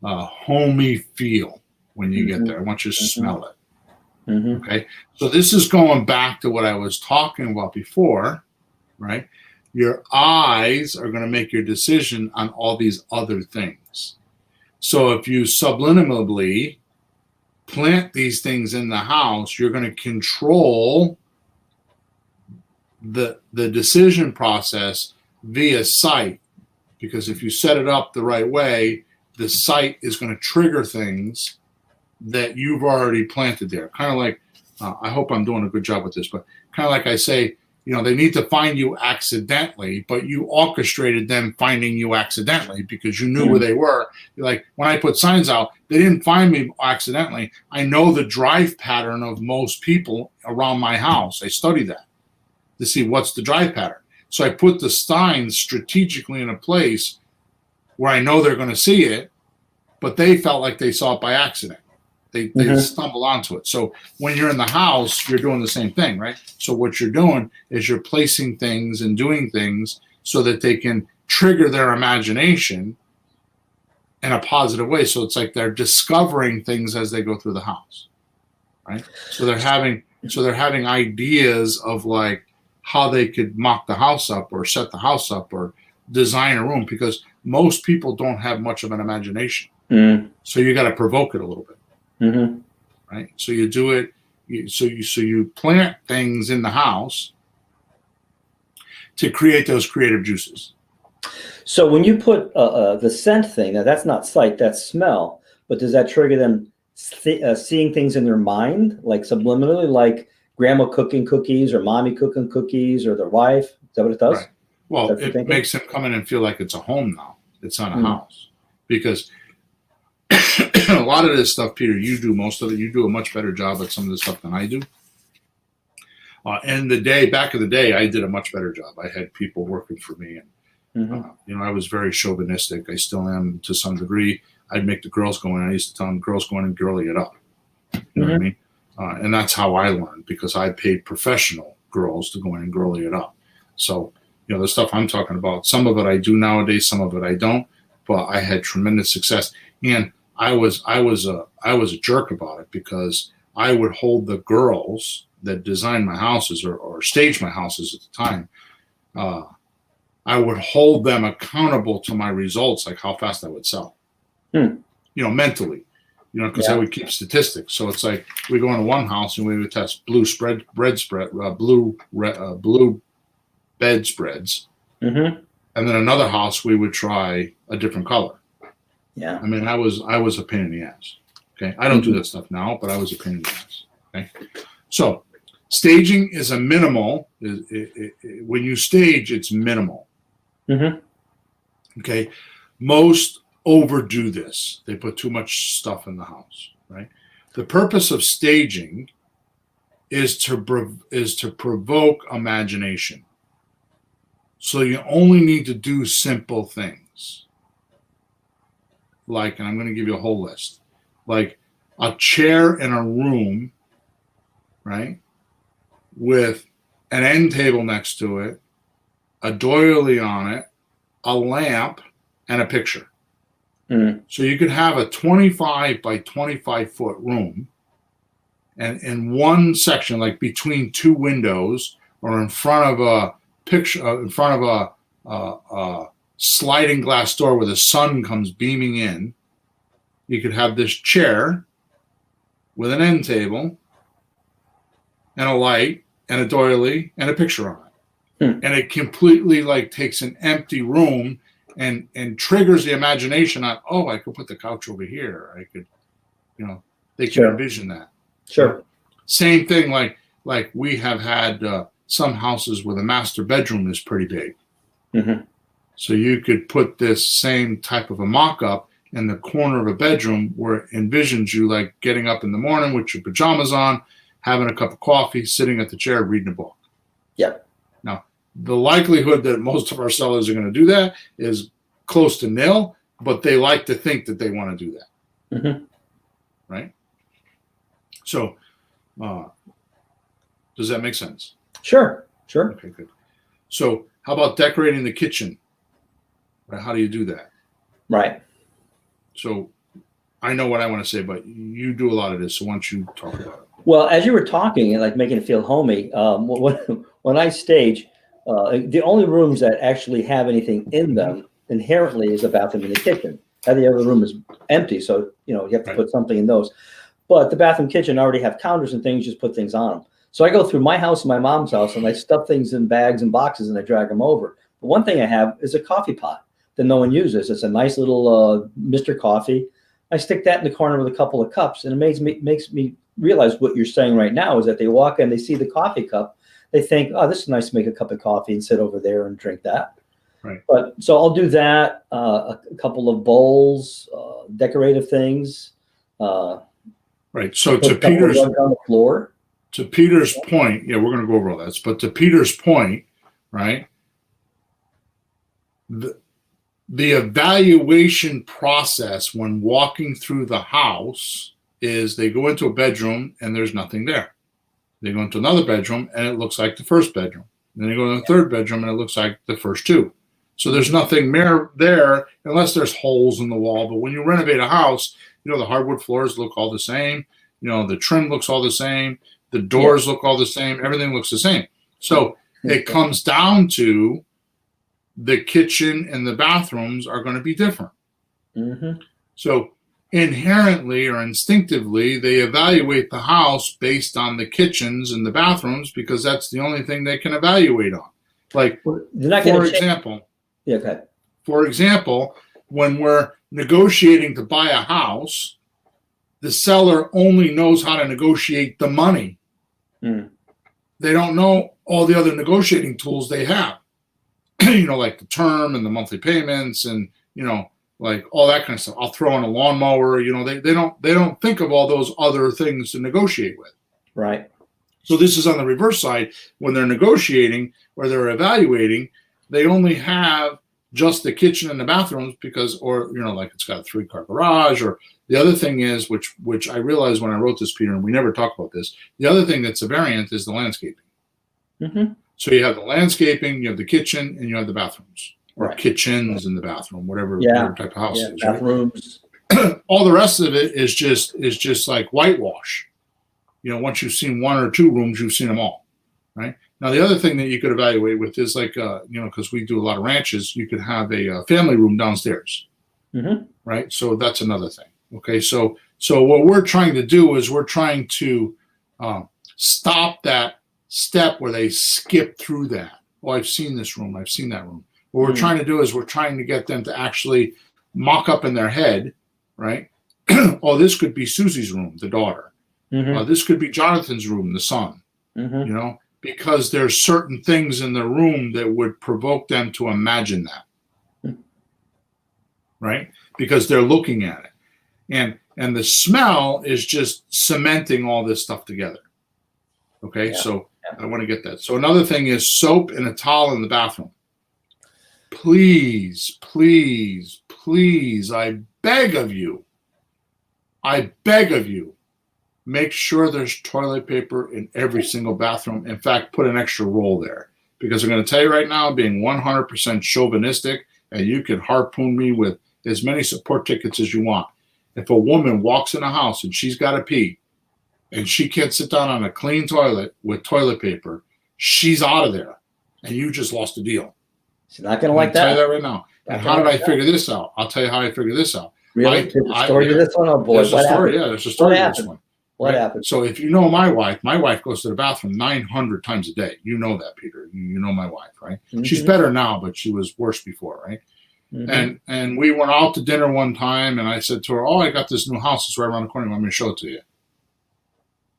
homey feel when you get there. I want you to smell it. Mm-hmm. Okay, so this is going back to what I was talking about before, right? Your eyes are going to make your decision on all these other things. So if you subliminally plant these things in the house, you're going to control the decision process via sight, because if you set it up the right way, the sight is going to trigger things that you've already planted there. Kind of like, I hope I'm doing a good job with this, but kind of like I say, they need to find you accidentally, but you orchestrated them finding you accidentally because you knew where they were. Like when I put signs out, they didn't find me accidentally. I know the drive pattern of most people around my house. I study that to see what's the drive pattern. So I put the signs strategically in a place where I know they're going to see it, but they felt like they saw it by accident. They stumble onto it. So when you're in the house, you're doing the same thing, right? So what you're doing is you're placing things and doing things so that they can trigger their imagination in a positive way. So it's like they're discovering things as they go through the house, right? So they're having ideas of like how they could mock the house up or set the house up or design a room, because most people don't have much of an imagination. So you got to provoke it a little bit. Mm-hmm. Right. So you do it, you plant things in the house to create those creative juices. So when you put the scent thing, now that's not sight, that's smell. But does that trigger them seeing things in their mind, like subliminally, like grandma cooking cookies or mommy cooking cookies or their wife? Is that what it does? Right. Well, it makes them come in and feel like it's a home now. It's not a house. Because a lot of this stuff, Peter, you do most of it. You do a much better job at some of this stuff than I do. And back in the day, I did a much better job. I had people working for me, and I was very chauvinistic. I still am to some degree. I'd make the girls go in. I used to tell them, girls go in and girly it up. You know what I mean? And that's how I learned, because I paid professional girls to go in and girly it up. So, the stuff I'm talking about, some of it I do nowadays, some of it I don't. But I had tremendous success, and I was a jerk about it, because I would hold the girls that designed my houses or staged my houses at the time. I would hold them accountable to my results, like how fast I would sell. Mentally, because I would keep statistics. So it's like we go into one house and we would test blue bed spreads, and then another house we would try a different color. Yeah, I mean, I was a pain in the ass. Okay, I don't do that stuff now, but I was a pain in the ass. Okay, so staging is a minimal. When you stage, it's minimal. Okay, most overdo this. They put too much stuff in the house, right? The purpose of staging is to provoke imagination. So you only need to do simple things. Like, and I'm going to give you a whole list, like a chair in a room, right, with an end table next to it, a doily on it, a lamp, and a picture. So you could have a 25 by 25 foot room, and in one section, like between two windows or in front of a picture, in front of a sliding glass door where the sun comes beaming in, you could have this chair with an end table and a light and a doily and a picture on it. And it completely takes an empty room and triggers the imagination on, oh, I could put the couch over here. I could, they can envision that. Sure. Same thing, like we have had some houses where the master bedroom is pretty big. So you could put this same type of a mock-up in the corner of a bedroom where it envisions you like getting up in the morning with your pajamas on, having a cup of coffee, sitting at the chair, reading a book. Yep. Now, the likelihood that most of our sellers are going to do that is close to nil, but they like to think that they want to do that. Right? So, does that make sense? Sure. Okay, good. So, how about decorating the kitchen? How do you do that? Right. So, I know what I want to say, but you do a lot of this, so why don't you talk about it? Well, as you were talking and making it feel homey, when I stage, the only rooms that actually have anything in them inherently is the bathroom and the kitchen. Every other room is empty, so you have to put something in those. But the bathroom, kitchen already have counters and things. Just put things on them. So I go through my house and my mom's house, and I stuff things in bags and boxes, and I drag them over. But one thing I have is a coffee pot that no one uses. It's a nice little Mr. Coffee. I stick that in the corner with a couple of cups, and it makes me realize what you're saying right now is that they walk in, they see the coffee cup, they think, oh, this is nice to make a cup of coffee and sit over there and drink that. Right. But so I'll do that, a couple of bowls, decorative things. Right. So to Peter's on the floor. To Peter's point, we're going to go over all that. But to Peter's point, right? The evaluation process when walking through the house is they go into a bedroom and there's nothing there. They go into another bedroom and it looks like the first bedroom. And then they go to the third bedroom and it looks like the first two. So there's nothing there unless there's holes in the wall. But when you renovate a house, the hardwood floors look all the same. The trim looks all the same. The doors look all the same. Everything looks the same. So it comes down to the kitchen and the bathrooms are going to be different. So inherently or instinctively, they evaluate the house based on the kitchens and the bathrooms because that's the only thing they can evaluate on. Like, for example, for example, when we're negotiating to buy a house, the seller only knows how to negotiate the money. They don't know all the other negotiating tools they have, like the term and the monthly payments and, like all that kind of stuff. I'll throw in a lawnmower, they don't think of all those other things to negotiate with. Right. So this is on the reverse side. When they're negotiating or they're evaluating, they only have just the kitchen and the bathrooms like it's got a 3-car garage. Or the other thing is, which I realized when I wrote this, Peter, and we never talk about this, the other thing that's a variant is the landscaping. So you have the landscaping, you have the kitchen, and you have the bathrooms. Or kitchens in the bathroom, whatever type of house it is. Bathrooms. Right? All the rest of it is just like whitewash. Once you've seen 1 or 2 rooms, you've seen them all. Right? Now, the other thing that you could evaluate with is like, because we do a lot of ranches, you could have a family room downstairs. Right? So that's another thing. Okay. So what we're trying to do is we're trying to stop that step where they skip through that. Oh, I've seen this room. I've seen that room. What we're trying to do is we're trying to get them to actually mock up in their head, right? Oh, this could be Susie's room, the daughter. This could be Jonathan's room, the son. Because there's certain things in the room that would provoke them to imagine that, right? Because they're looking at it, and the smell is just cementing all this stuff together. Okay, so I want to get that. So another thing is soap and a towel in the bathroom. Please, please, please, I beg of you, make sure there's toilet paper in every single bathroom. In fact, put an extra roll there. Because I'm going to tell you right now, being 100% chauvinistic, and you can harpoon me with as many support tickets as you want. If a woman walks in a house and she's got to pee, and she can't sit down on a clean toilet with toilet paper, she's out of there. And you just lost a deal. She's not going to like that. I'll tell you that right now. And how did I figure this out? I'll tell you how I figured this out. Really? There's a story to this one? Oh, boy. There's a story. Yeah, there's a story to this one. What happened? So if you know my wife goes to the bathroom 900 times a day. You know that, Peter. You know my wife, right? She's better now, but she was worse before, right? And we went out to dinner one time, and I said to her, "Oh, I got this new house. It's right around the corner. I'm going to show it to you."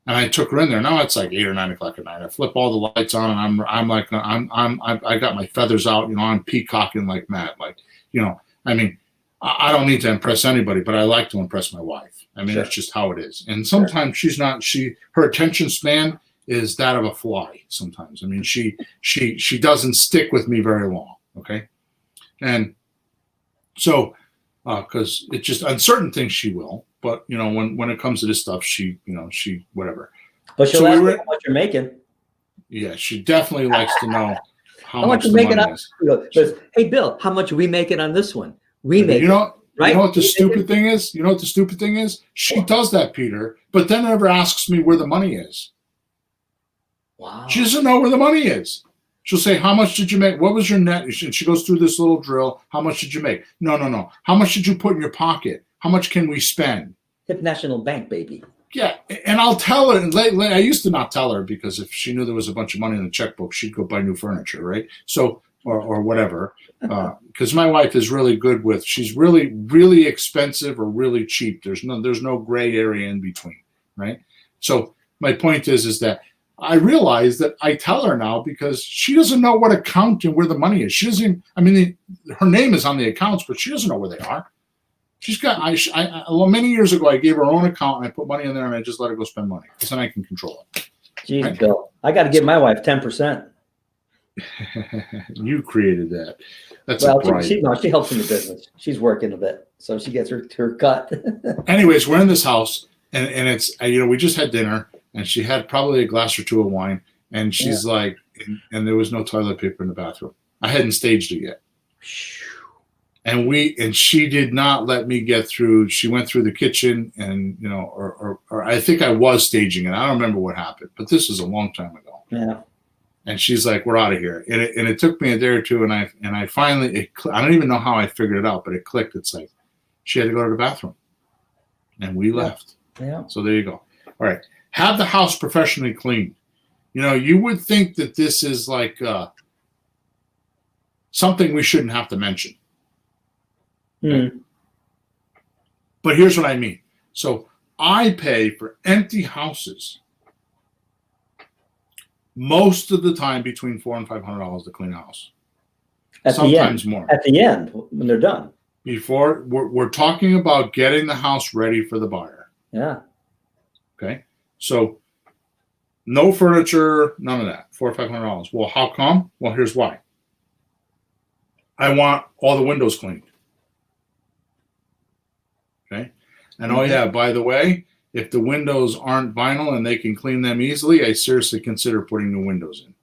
And I took her in there. Now it's like 8 or 9 o'clock at night. I flip all the lights on, and I got my feathers out. I'm peacocking like mad. I don't need to impress anybody, but I like to impress my wife. That's just how it is. And sometimes her attention span is that of a fly. Sometimes, she doesn't stick with me very long. Okay, and so because it's just on certain things she will. But when it comes to this stuff, she whatever. But she'll ask you how much you're making. Yeah, she definitely likes to know how much the money is. Hey, Bill, how much are we making on this one? We make right? You know what the stupid thing is? You know what the stupid thing is? She does that, Peter, but then never asks me where the money is. Wow. She doesn't know where the money is. She'll say, "How much did you make? What was your net?" And she goes through this little drill. How much did you make? No. How much did you put in your pocket? How much can we spend? Hip National Bank, baby. Yeah, and I'll tell her. And I used to not tell her because if she knew there was a bunch of money in the checkbook, she'd go buy new furniture, right? So, or whatever. Because my wife is really good with. She's really, really expensive or really cheap. There's no gray area in between, right? So my point is that I realize that I tell her now because she doesn't know what account and where the money is. She doesn't. Her name is on the accounts, but she doesn't know where they are. She's got. Many years ago, I gave her own account and I put money in there and I just let her go spend money because then I can control it. Jeez, right? Bill, I got to give my wife 10%. You created that. That's she helps in the business. She's working a bit, so she gets her cut. Anyways, we're in this house and it's we just had dinner and she had probably a glass or 2 of wine and she's like, and there was no toilet paper in the bathroom. I hadn't staged it yet. And she did not let me get through. She went through the kitchen and, or I think I was staging it. I don't remember what happened, but this was a long time ago. Yeah. And she's like, "We're out of here." And it took me a day or two. And I finally, I don't even know how I figured it out, but it clicked. It's like she had to go to the bathroom. And we left. Yeah. So there you go. All right. Have the house professionally cleaned. You would think that this is like something we shouldn't have to mention. Okay? But here's what I mean. So I pay for empty houses most of the time between $400 and $500 to clean a house. Sometimes more. At the end, when they're done. Before we're talking about getting the house ready for the buyer. Yeah. Okay. So no furniture, none of that. $400 or $500. Well, how come? Well, here's why. I want all the windows cleaned. Okay. And oh yeah, by the way, if the windows aren't vinyl and they can clean them easily, I seriously consider putting new windows in.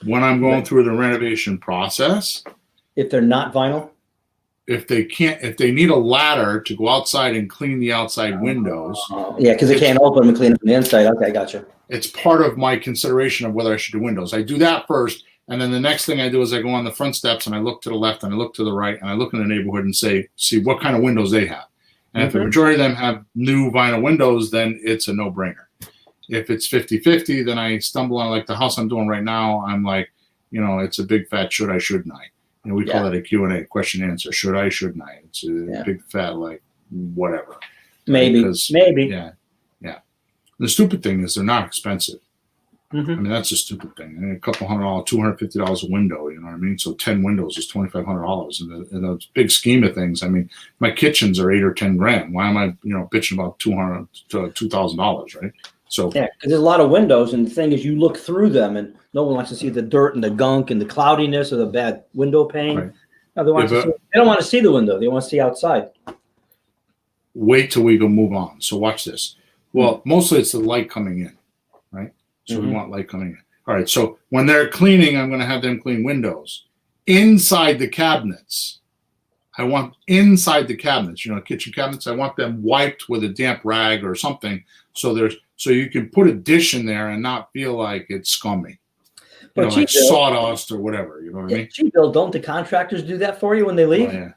When I'm going through the renovation process, if they're not vinyl, if they need a ladder to go outside and clean the outside windows. Yeah, because they can't open them and clean them from the inside. Okay, gotcha. It's part of my consideration of whether I should do windows. I do that first, and then the next thing I do is I go on the front steps and I look to the left and I look to the right and I look in the neighborhood and see what kind of windows they have. And if the majority of them have new vinyl windows, then it's a no-brainer. If it's 50-50, then I stumble on, like the house I'm doing right now, I'm like, it's a big fat should I, shouldn't I? We call that a Q&A, question answer. Should I, shouldn't I? It's a big fat, like, whatever. Maybe. Yeah. The stupid thing is they're not expensive. I mean, that's a stupid thing. I mean, a couple $100, $250 a window, you know what I mean? So 10 windows is $2,500. In the big scheme of things, I mean, my kitchens are $8,000 or $10,000. Why am I, bitching about $200 to $2,000, right? So yeah, because there's a lot of windows, and the thing is, you look through them, and no one wants to see the dirt and the gunk and the cloudiness or the bad window pane. Right. No, they don't want to see the window; they want to see outside. Wait till we go move on. So watch this. Well, mostly it's the light coming in, right? So we want light coming in. All right. So when they're cleaning, I'm going to have them clean windows inside the cabinets. I want inside the cabinets, kitchen cabinets. I want them wiped with a damp rag or something, so you can put a dish in there and not feel like it's scummy, like sawdust or whatever. You know what I mean? Gee, Bill, don't the contractors do that for you when they leave? Oh,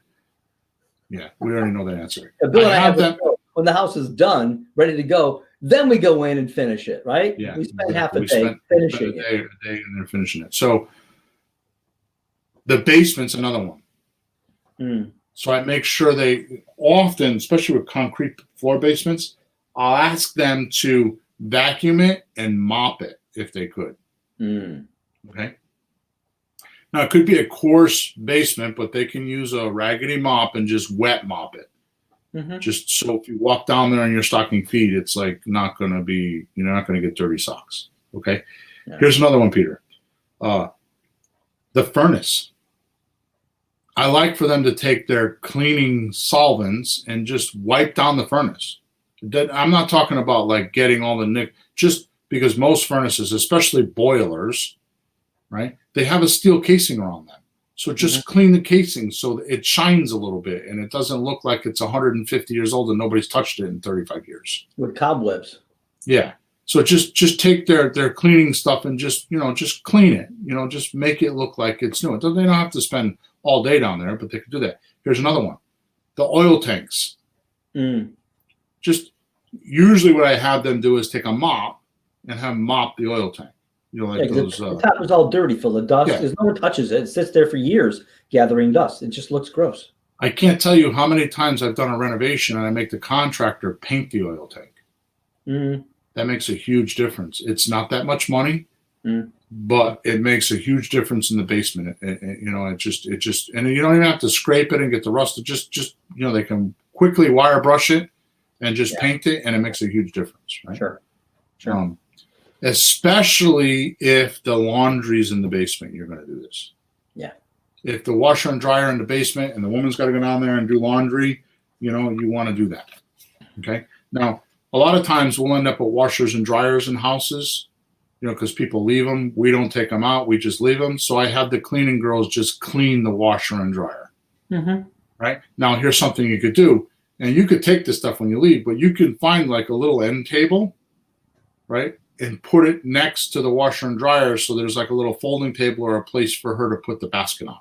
yeah. We already know that answer. Bill and I have them when the house is done, ready to go. Then we go in and finish it, right? Yeah, we spend half a day finishing it. A day and they're finishing it. So the basement's another one. So I make sure they often, especially with concrete floor basements, I'll ask them to vacuum it and mop it if they could. Okay. Now it could be a coarse basement, but they can use a raggedy mop and just wet mop it. Just so if you walk down there in your stocking feet, it's like you're not going to get dirty socks. Okay. Yeah. Here's another one, Peter. The furnace. I like for them to take their cleaning solvents and just wipe down the furnace. I'm not talking about like getting all the nick, just because most furnaces, especially boilers, right, they have a steel casing around them. So just clean the casing so it shines a little bit and it doesn't look like it's 150 years old and nobody's touched it in 35 years. With cobwebs. Yeah. So just take their cleaning stuff and just clean it. Just make it look like it's new. They don't have to spend all day down there, but they could do that. Here's another one. The oil tanks. Just usually what I have them do is take a mop and have them mop the oil tank. The top is all dirty, full of dust. No one touches it. It sits there for years gathering dust. It just looks gross. I can't tell you how many times I've done a renovation and I make the contractor paint the oil tank. That makes a huge difference. It's not that much money, but it makes a huge difference in the basement. And you don't even have to scrape it and get the rust. Just they can quickly wire brush it and just paint it, and it makes a huge difference. Right? Sure. Especially if the laundry's in the basement, you're going to do this. Yeah. If the washer and dryer in the basement and the woman's got to go down there and do laundry, you want to do that. Okay. Now, a lot of times we'll end up with washers and dryers in houses, because people leave them. We don't take them out. We just leave them. So I have the cleaning girls just clean the washer and dryer. Right. Now, here's something you could do. And you could take this stuff when you leave, but you can find like a little end table, right? And put it next to the washer and dryer. So there's like a little folding table or a place for her to put the basket on.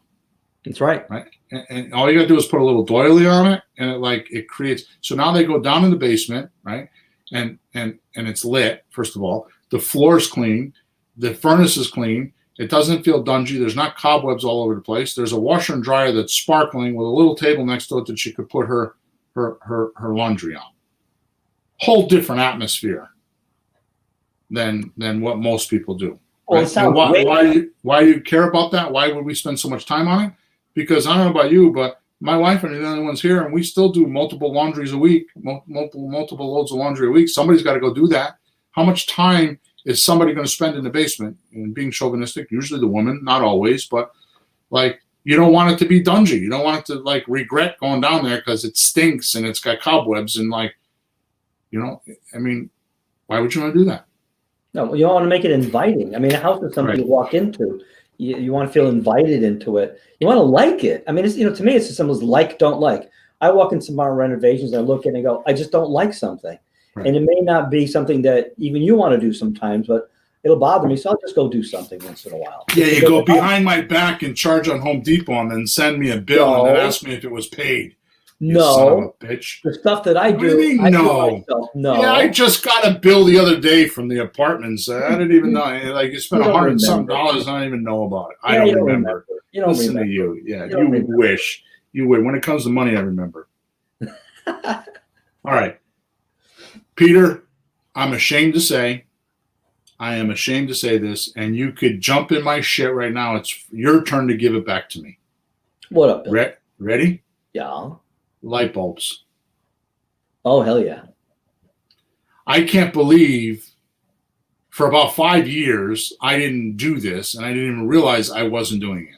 That's right. Right. And all you got to do is put a little doily on it, and it creates. So now they go down in the basement, right? And it's lit. First of all, the floor's clean, the furnace is clean. It doesn't feel dungy. There's not cobwebs all over the place. There's a washer and dryer that's sparkling with a little table next to it that she could put her laundry on. Whole different atmosphere than what most people do. Well, right? Why do you care about that? Why would we spend so much time on it? Because I don't know about you, but my wife and the only ones here, and we still do multiple laundries a week, multiple loads of laundry a week. Somebody's got to go do that. How much time is somebody going to spend in the basement? And being chauvinistic, usually the woman, not always, but you don't want it to be dungy. You don't want it to regret going down there because it stinks and it's got cobwebs and why would you want to do that? No, you want to make it inviting. I mean, a house is something you walk into. You want to feel invited into it. You want to like it. I mean, it's, to me, it's as simple as like, don't like. I walk into some of our renovations, I look at it and go, I just don't like something. Right. And it may not be something that even you want to do sometimes, but it'll bother me. So I'll just go do something once in a while. Yeah, you go behind my back and charge on Home Depot and then send me a bill and then ask me if it was paid. No, son of a bitch. The stuff that I do. What do you mean, no? No. Yeah, I just got a bill the other day from the apartments. I didn't even know. You spent $100 and something dollars. I don't even know about it. I don't remember. You don't Listen remember. to you. Yeah, you wish. You would. When it comes to money, I remember. All right, Peter. I'm ashamed to say. I am ashamed to say this, and you could jump in my shit right now. It's your turn to give it back to me. What up, Bill? Ready? Yeah. Light bulbs. Oh, hell yeah. I can't believe for about 5 years I didn't do this, and I didn't even realize I wasn't doing it.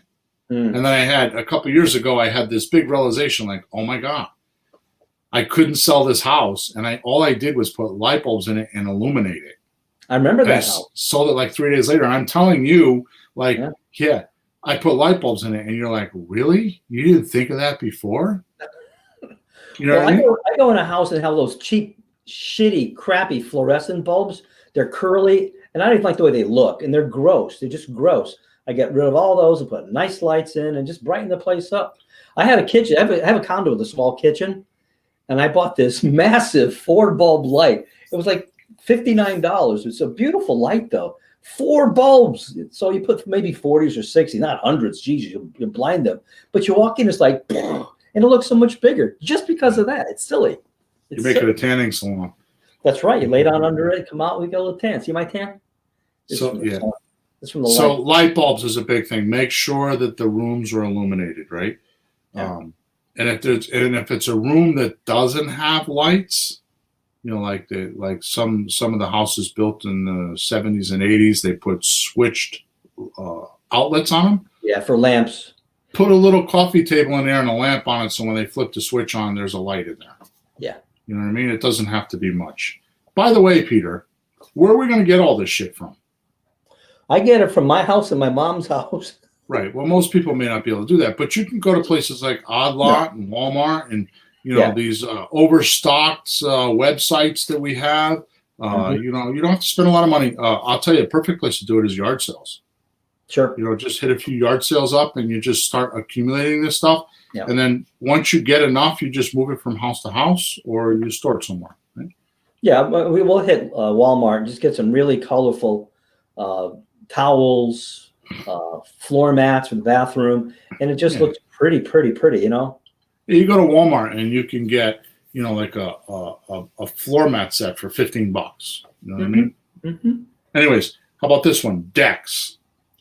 And then I had a couple of years ago, I had this big realization oh my God, I couldn't sell this house. And all I did was put light bulbs in it and illuminate it. I remember that I house. sold it 3 days later. And I'm telling you, yeah, I put light bulbs in it. And you're like, really? You didn't think of that before? You know what I mean? I go in a house and have those cheap, shitty, crappy fluorescent bulbs. They're curly, and I don't even like the way they look, and they're gross. They're just gross. I get rid of all those and put nice lights in and just brighten the place up. I had a kitchen. I have a condo with a small kitchen, and I bought this massive 4-bulb light. It was like $59. It's a beautiful light, though. 4 bulbs. So you put maybe 40s or 60s, not hundreds. Geez, you blind them. But you walk in, it's like, and it looks so much bigger just because of that. It's silly. You make it a tanning salon. That's right. You lay down under it, come out, we get a little tan. See my tan? It's from the light. Light bulbs is a big thing. Make sure that the rooms are illuminated, right? Yeah. And if it's a room that doesn't have lights, like some of the houses built in the 70s and 80s, they put switched outlets on them. Yeah, for lamps. Put a little coffee table in there and a lamp on it, so when they flip the switch on, there's a light in there. Yeah. You know what I mean? It doesn't have to be much. By the way, Peter, where are we going to get all this shit from? I get it from my house and my mom's house. Right. Well, most people may not be able to do that, but you can go to places like Odd Lot and Walmart and, these overstocked websites that we have. You don't have to spend a lot of money. I'll tell you, a perfect place to do it is yard sales. Sure. Just hit a few yard sales up and you just start accumulating this stuff. Yeah. And then once you get enough, you just move it from house to house or you store it somewhere. Right? Yeah, we will hit Walmart and just get some really colorful towels, floor mats for the bathroom. And it just looks pretty. You go to Walmart and you can get, like a floor mat set for $15. You know what I mean? Mm-hmm. Anyways, how about this one? Decks.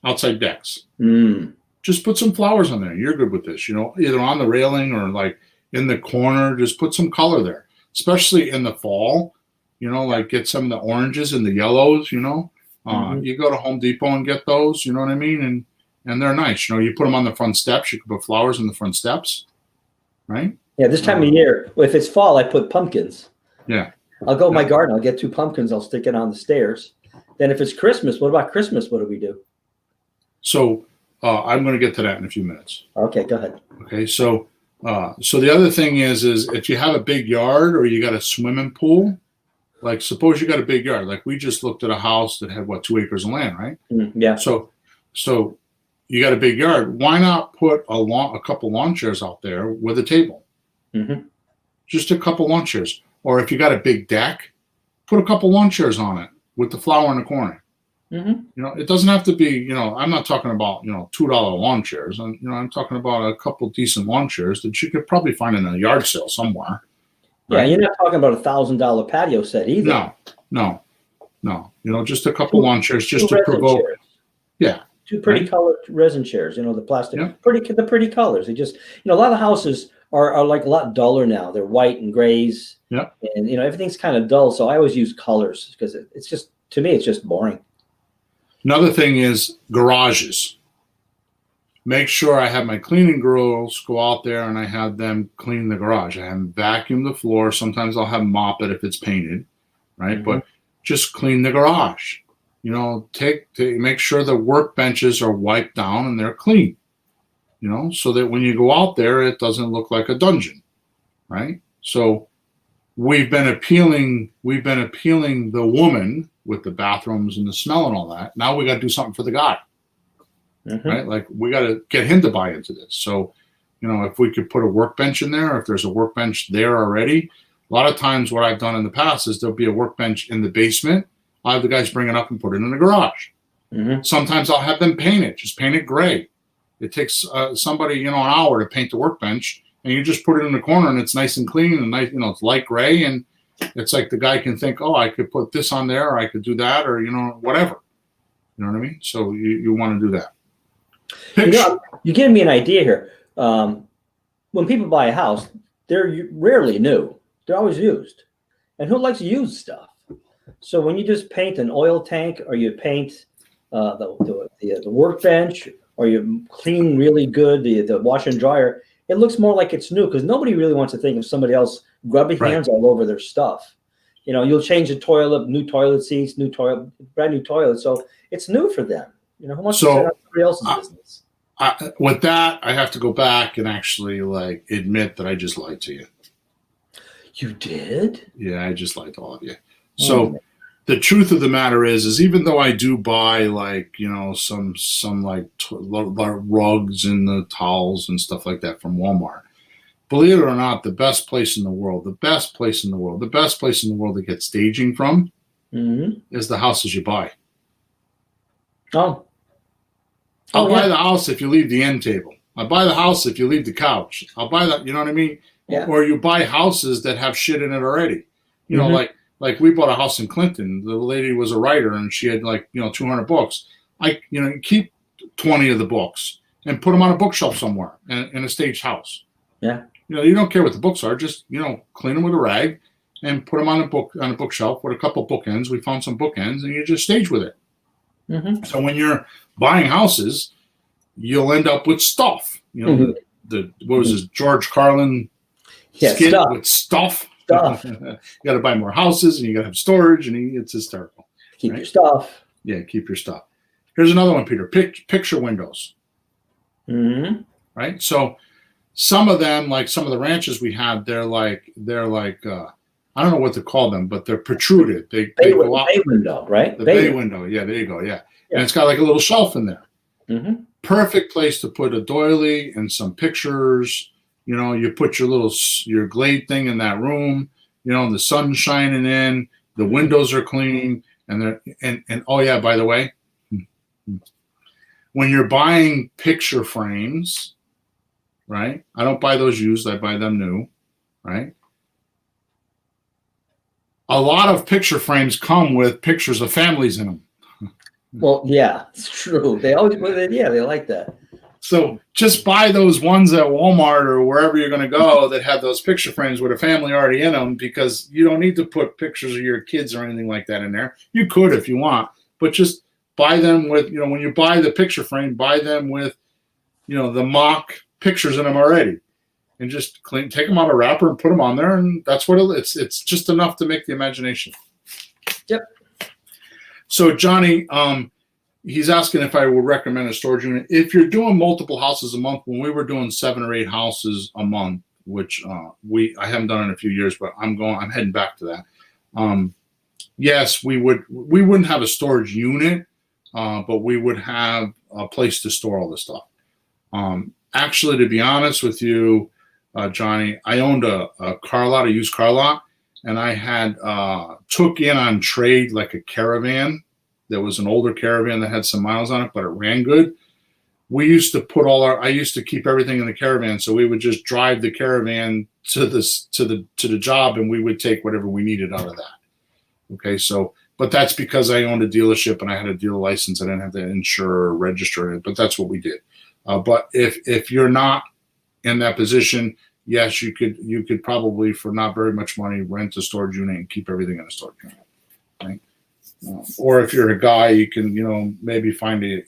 Outside decks. Just put some flowers on there. You're good with this, either on the railing or in the corner. Just put some color there, especially in the fall. Get some of the oranges and the yellows. You go to Home Depot and get those. You know what I mean? And they're nice. You put them on the front steps. You can put flowers on the front steps, right? Yeah, this time of year, if it's fall, I put pumpkins. Yeah. I'll go in my garden. I'll get 2 pumpkins. I'll stick it on the stairs. Then if it's Christmas, what about Christmas? What do we do? So I'm going to get to that in a few minutes. Okay, go ahead. Okay, so the other thing is if you have a big yard or you got a swimming pool, suppose you got a big yard, we just looked at a house that had 2 acres of land, right? Yeah. So you got a big yard. Why not put a couple lawn chairs out there with a table? Mm-hmm. Just a couple lawn chairs. Or if you got a big deck, put a couple lawn chairs on it with the flower in the corner. Mm-hmm. It doesn't have to be, I'm not talking about, $2 lawn chairs. I'm talking about a couple decent lawn chairs that you could probably find in a yard sale somewhere. Right? Yeah, you're not talking about $1,000 patio set either. No. Just a couple lawn chairs just to provoke. Chairs. Yeah. Two pretty colored resin chairs, the plastic, yeah. the pretty colors. They just, a lot of houses are like a lot duller now. They're white and grays. Yeah. And, everything's kind of dull. So I always use colors because it's just, to me, it's just boring. Another thing is garages. Make sure I have my cleaning girls go out there and I have them clean the garage. I have them vacuum the floor. Sometimes I'll have them mop it if it's painted, right? Mm-hmm. But just clean the garage. Make sure the workbenches are wiped down and they're clean. So that when you go out there, it doesn't look like a dungeon, right? So we've been appealing the woman with the bathrooms and the smell and all that. Now we got to do something for the guy, right? Like we got to get him to buy into this. So, if we could put a workbench in there, if there's a workbench there already, a lot of times what I've done in the past is there'll be a workbench in the basement. I'll have the guys bring it up and put it in the garage. Mm-hmm. Sometimes I'll have them paint it gray. It takes somebody, an hour to paint the workbench, and you just put it in the corner and it's nice and clean and nice, it's light gray, and it's like the guy can think, oh, I could put this on there, or I could do that, or whatever. You know what I mean? So you want to do that. You're giving me an idea here. When people buy a house, they're rarely new. They're always used. And who likes used stuff? So when you just paint an oil tank, or you paint the workbench, or you clean really good the washer and dryer, it looks more like it's new because nobody really wants to think of somebody else grubbing hands all over their stuff. You'll change the toilet, new toilet seats, brand new toilet. So it's new for them. Who wants to set up somebody else's business? With that, I have to go back and actually admit that I just lied to you. You did? Yeah, I just lied to all of you. So the truth of the matter is even though I do buy some rugs and the towels and stuff like that from Walmart, believe it or not, the best place in the world to get staging from is the houses you buy. I'll buy the house if you leave the end table. I buy the house if you leave the couch. I'll buy that, you know what I mean? Yeah. Or you buy houses that have shit in it already. Like we bought a house in Clinton. The lady was a writer and she had 200 books. You keep 20 of the books and put them on a bookshelf somewhere in a staged house. Yeah. You don't care what the books are. Just, clean them with a rag and put them on a bookshelf with a couple bookends. We found some bookends and you just stage with it. Mm-hmm. So when you're buying houses, you'll end up with stuff. What was this, George Carlin skit with stuff? You got to buy more houses and you got to have storage, and it's hysterical. Keep your stuff. Yeah, keep your stuff. Here's another one, Peter. Picture windows. Mm-hmm. Right. So some of them, like some of the ranches we had, they're like I don't know what to call them, but they're protruded. They go out. Bay window, right? The bay window. Yeah, there you go. Yeah. And it's got like a little shelf in there. Mm-hmm. Perfect place to put a doily and some pictures. You put your Glade thing in that room. The sun's shining in. The windows are clean, and oh yeah, by the way, when you're buying picture frames, right? I don't buy those used. I buy them new, right? A lot of picture frames come with pictures of families in them. Well, yeah, it's true. They like that. So just buy those ones at Walmart or wherever you're going to go that have those picture frames with a family already in them, because you don't need to put pictures of your kids or anything like that in there. You could if you want, but just buy them with, when you buy the picture frame, buy them with, the mock pictures in them already, and just take them out of wrapper and put them on there. And that's what it's just enough to make the imagination. Yep. So Johnny, he's asking if I would recommend a storage unit. If you're doing multiple houses a month, when we were doing 7 or 8 houses a month, which I haven't done in a few years, but I'm heading back to that. Yes, we wouldn't have a storage unit, but we would have a place to store all this stuff. Actually, to be honest with you, Johnny, I owned a car lot, a used car lot, and I had took in on trade like a caravan. There was an older caravan that had some miles on it, but it ran good. We used to put I used to keep everything in the caravan, so we would just drive the caravan to the job, and we would take whatever we needed out of that. Okay, so, but that's because I owned a dealership and I had a dealer license. I didn't have to insure or register it, but that's what we did. But if you're not in that position, yes, you could probably, for not very much money, rent a storage unit and keep everything in a storage unit. Right? Or if you're a guy, you can, maybe find a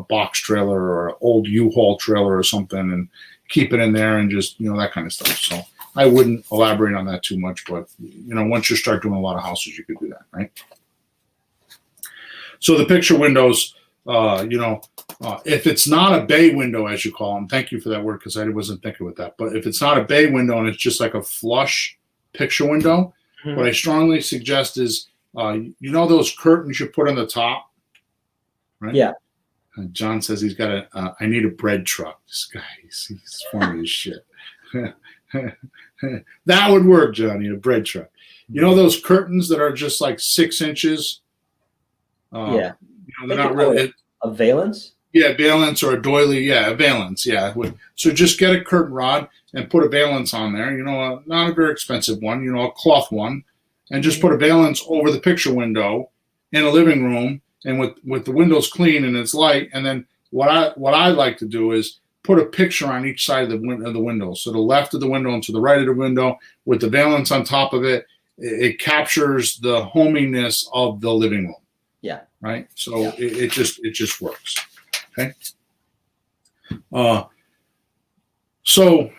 box trailer or an old U-Haul trailer or something and keep it in there and just, that kind of stuff. So I wouldn't elaborate on that too much, but, once you start doing a lot of houses, you could do that, right? So the picture windows, if it's not a bay window, as you call them, thank you for that word because I wasn't thinking with that, but if it's not a bay window and it's just like a flush picture window, what I strongly suggest is, those curtains you put on the top, right? Yeah. John says he's got I need a bread truck. This guy, he's funny as shit. That would work, Johnny, a bread truck. Those curtains that are just like 6 inches? Yeah. They're not really. A valance? Yeah, valance or a doily. Yeah, a valance. Yeah. So just get a curtain rod and put a valance on there, not a very expensive one, a cloth one. And just put a valance over the picture window in a living room, and with the windows clean and it's light. And then what I like to do is put a picture on each side of the window. So the left of the window and to the right of the window with the valance on top of it. It captures the hominess of the living room. Yeah. Right. So yeah. It just works. Okay. So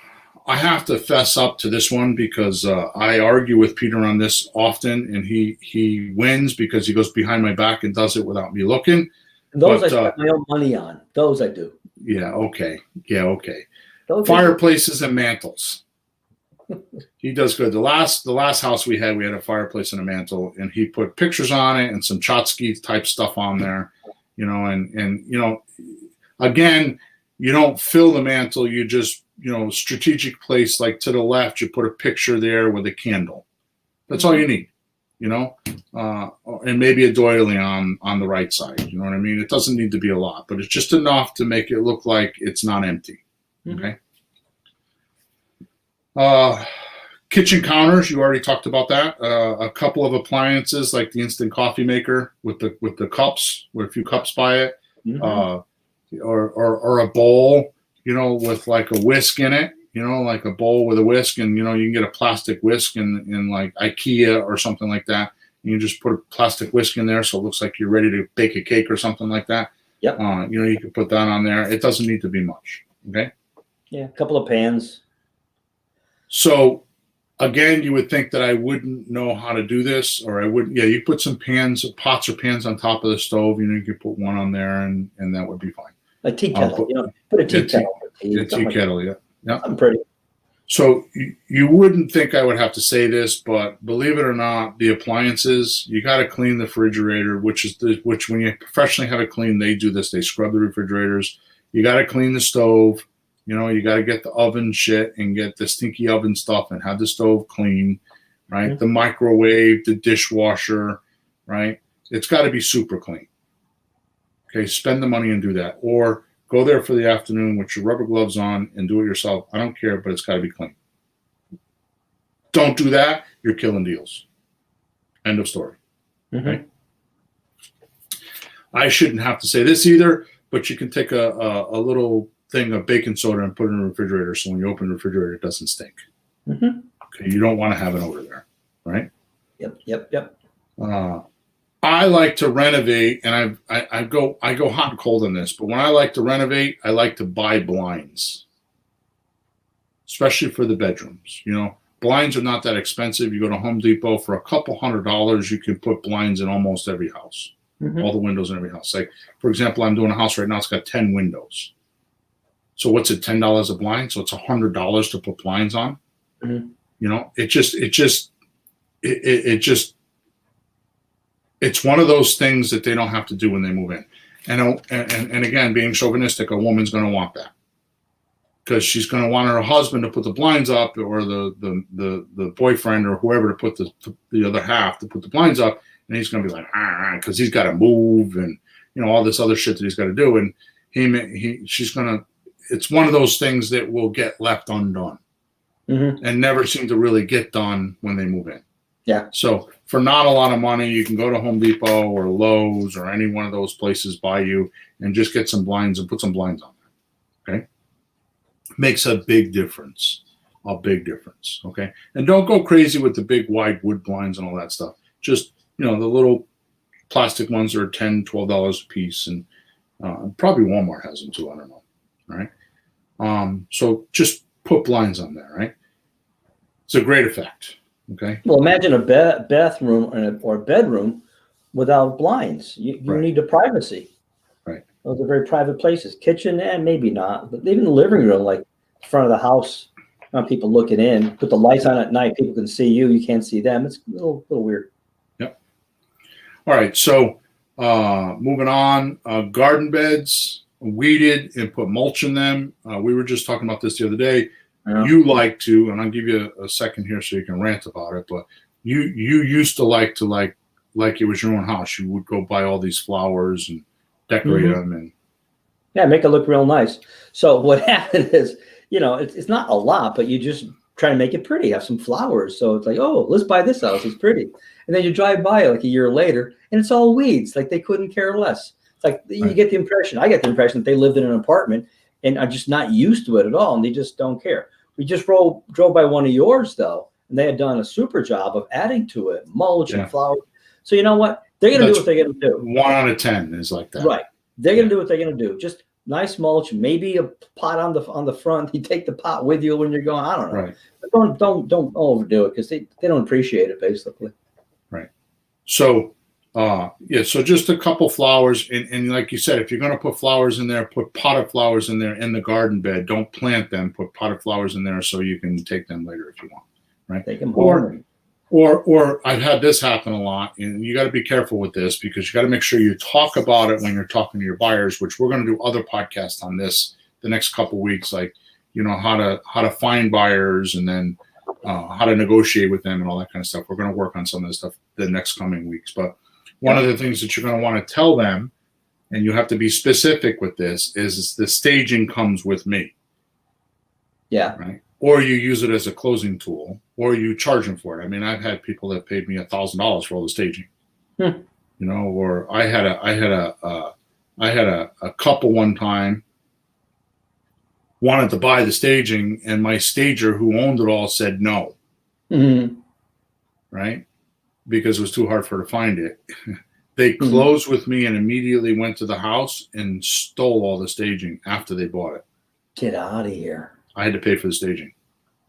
I have to fess up to this one because I argue with Peter on this often, and he wins because he goes behind my back and does it without me looking. Those I spend my own money on. Those I do. Yeah. Okay. Yeah. Okay. Fireplaces and mantles. He does good. The last house we had a fireplace and a mantle, and he put pictures on it and some Chotsky type stuff on there, and again, you don't fill the mantle. You just, strategic place, like to the left, you put a picture there with a candle. That's all you need, and maybe a doily on the right side. You know what I mean? It doesn't need to be a lot, but it's just enough to make it look like it's not empty. Okay. Kitchen counters, you already talked about that. A couple of appliances like the instant coffee maker with the cups, with a few cups by it, or a bowl, with like a whisk in it, like a bowl with a whisk, and you can get a plastic whisk in like IKEA or something like that. You can just put a plastic whisk in there so it looks like you're ready to bake a cake or something like that. Yep. You can put that on there. It doesn't need to be much. Okay. Yeah, a couple of pans. So again, you would think that I wouldn't know how to do this, or I wouldn't. Yeah, you put some pots or pans on top of the stove. You could put one on there, and that would be fine. A tea kettle. Put a tea kettle. A tea kettle, yeah. I'm pretty. So you wouldn't think I would have to say this, but believe it or not, the appliances, you got to clean the refrigerator, which when you professionally have it cleaned, they do this. They scrub the refrigerators. You got to clean the stove. You got to get the oven shit and get the stinky oven stuff and have the stove clean, right? The microwave, the dishwasher, right? It's got to be super clean. Okay, spend the money and do that. Or go there for the afternoon with your rubber gloves on and do it yourself. I don't care, but it's got to be clean. Don't do that, you're killing deals. End of story. Okay? I shouldn't have to say this either, but you can take a little thing of baking soda and put it in the refrigerator, so when you open the refrigerator, it doesn't stink. Okay, you don't want to have it over there, right? Yep. I like to renovate, and I go hot and cold on this, but when I like to renovate, I like to buy blinds, especially for the bedrooms. Blinds are not that expensive. You go to Home Depot for a couple $100s, you can put blinds in almost every house, all the windows in every house. Like, for example, I'm doing a house right now, it's got 10 windows. So what's it, $10 a blind? So it's $100 to put blinds on. It's one of those things that they don't have to do when they move in. And again, being chauvinistic, a woman's going to want that because she's going to want her husband to put the blinds up, or the boyfriend or whoever to put the other half to put the blinds up, and he's going to be like, because he's got to move and all this other shit that he's got to do, and she's going to. It's one of those things that will get left undone, and never seem to really get done when they move in. Yeah. So for not a lot of money, you can go to Home Depot or Lowe's or any one of those places by you and just get some blinds and put some blinds on there. Okay. Makes a big difference. A big difference. Okay. And don't go crazy with the big wide wood blinds and all that stuff. Just, the little plastic ones are $10, $12 a piece. And probably Walmart has them too. I don't know. All right. So just put blinds on there. Right. It's a great effect. Okay. Well, imagine a bathroom or a bedroom without blinds. You need the privacy. Right. Those are very private places. Kitchen, and maybe not, but even the living room, like front of the house, people looking in. Put the lights on at night. People can see you. You can't see them. It's a little weird. Yep. All right. So moving on, garden beds, weeded and put mulch in them. We were just talking about this the other day. You like to, and I'll give you a second here so you can rant about it, but you used to like it was your own house. You would go buy all these flowers and decorate them and make it look real nice. So what happened is, it's not a lot, but you just try to make it pretty, have some flowers. So it's like, oh, let's buy this house. It's pretty. And then you drive by like a year later and it's all weeds. Like they couldn't care less. It's like you get the impression, I get the impression that they lived in an apartment and are just not used to it at all. And they just don't care. We just drove by one of yours, though, and they had done a super job of adding to it, mulch and flowers. So you know what? They're going to do what they're going to do. 1 out of 10 is like that. Right. They're going to do what they're going to do. Just nice mulch, maybe a pot on the front. You take the pot with you when you're going. I don't know. Right. But don't overdo it because they don't appreciate it, basically. Right. So, so just a couple flowers. And like you said, if you're going to put flowers in there, put potted flowers in there in the garden bed. Don't plant them. Put potted flowers in there so you can take them later if you want. Right. Take them home. Or I've had this happen a lot, and you got to be careful with this because you got to make sure you talk about it when you're talking to your buyers, which we're going to do other podcasts on this the next couple of weeks, like, how to find buyers and then how to negotiate with them and all that kind of stuff. We're going to work on some of this stuff the next coming weeks. But one of the things that you're going to want to tell them, and you have to be specific with this, is the staging comes with me. Yeah. Right. Or you use it as a closing tool, or you charge them for it. I mean, I've had people that paid me $1,000 for all the staging. Or I had a couple one time wanted to buy the staging, and my stager who owned it all said no. Right. Because it was too hard for her to find it. They closed with me and immediately went to the house and stole all the staging after they bought it. Get out of here. I had to pay for the staging.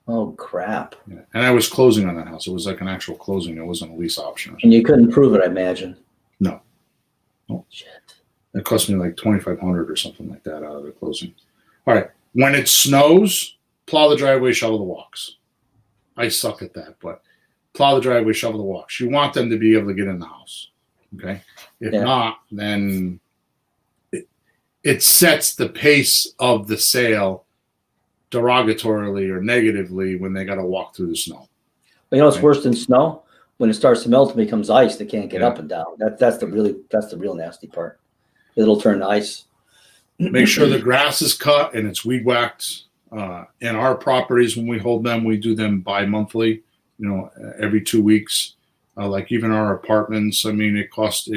Oh, crap. Yeah. And I was closing on that house. It was like an actual closing. It wasn't a lease option. And you couldn't prove it, I imagine. No. Shit. It cost me like $2,500 or something like that out of the closing. All right. When it snows, plow the driveway, shovel the walks. I suck at that, but plow the driveway, shovel the walks. You want them to be able to get in the house. Okay. If not, then it sets the pace of the sale derogatorily or negatively when they got to walk through the snow. Well, what's worse than snow? When it starts to melt and becomes ice, they can't get up and down. That's the real nasty part. It'll turn to ice. Make sure the grass is cut and it's weed whacked. In our properties, when we hold them, we do them bi-monthly, every 2 weeks. Like even our apartments, I mean, it cost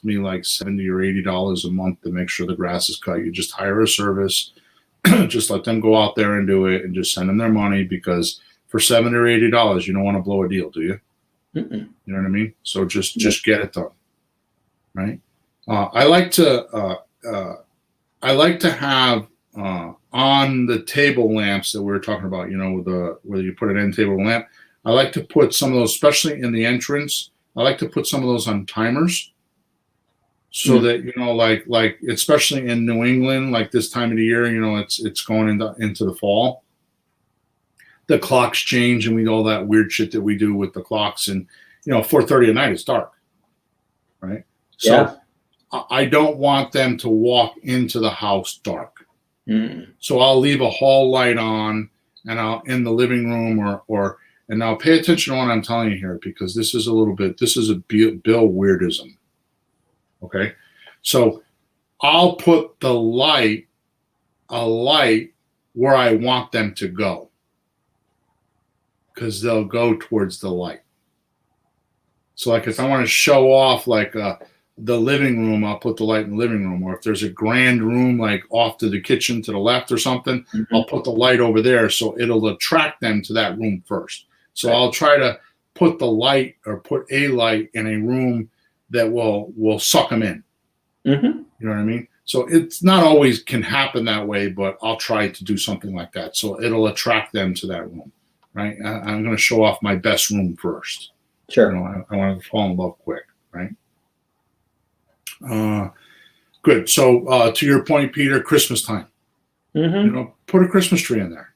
me like $70 or $80 a month to make sure the grass is cut. You just hire a service, just let them go out there and do it, and just send them their money, because for $70 or $80, you don't want to blow a deal, do you? You know what I mean? So just get it done, right? I like to have on the table lamps that we were talking about, whether you put an end table lamp. I like to put some of those, especially in the entrance. I like to put some of those on timers, so that like especially in New England, like this time of the year, it's going into the fall. The clocks change, and we all that weird shit that we do with the clocks, and 4:30 at night it's dark, right? So I don't want them to walk into the house dark. So I'll leave a hall light on, and I'll in the living room and now pay attention to what I'm telling you here, because this is a Bill weirdism. Okay. So I'll put a light where I want them to go, because they'll go towards the light. So like if I want to show off like the living room, I'll put the light in the living room. Or if there's a grand room like off to the kitchen to the left or something, I'll put the light over there, so it'll attract them to that room first. So I'll try to put the light, or put a light in a room that will suck them in. You know what I mean? So it's not always can happen that way, but I'll try to do something like that, so it'll attract them to that room. Right? I'm going to show off my best room first. Sure. You know, I want to fall in love quick. Right? Good. So to your point, Peter, Christmas time. You know, put a Christmas tree in there.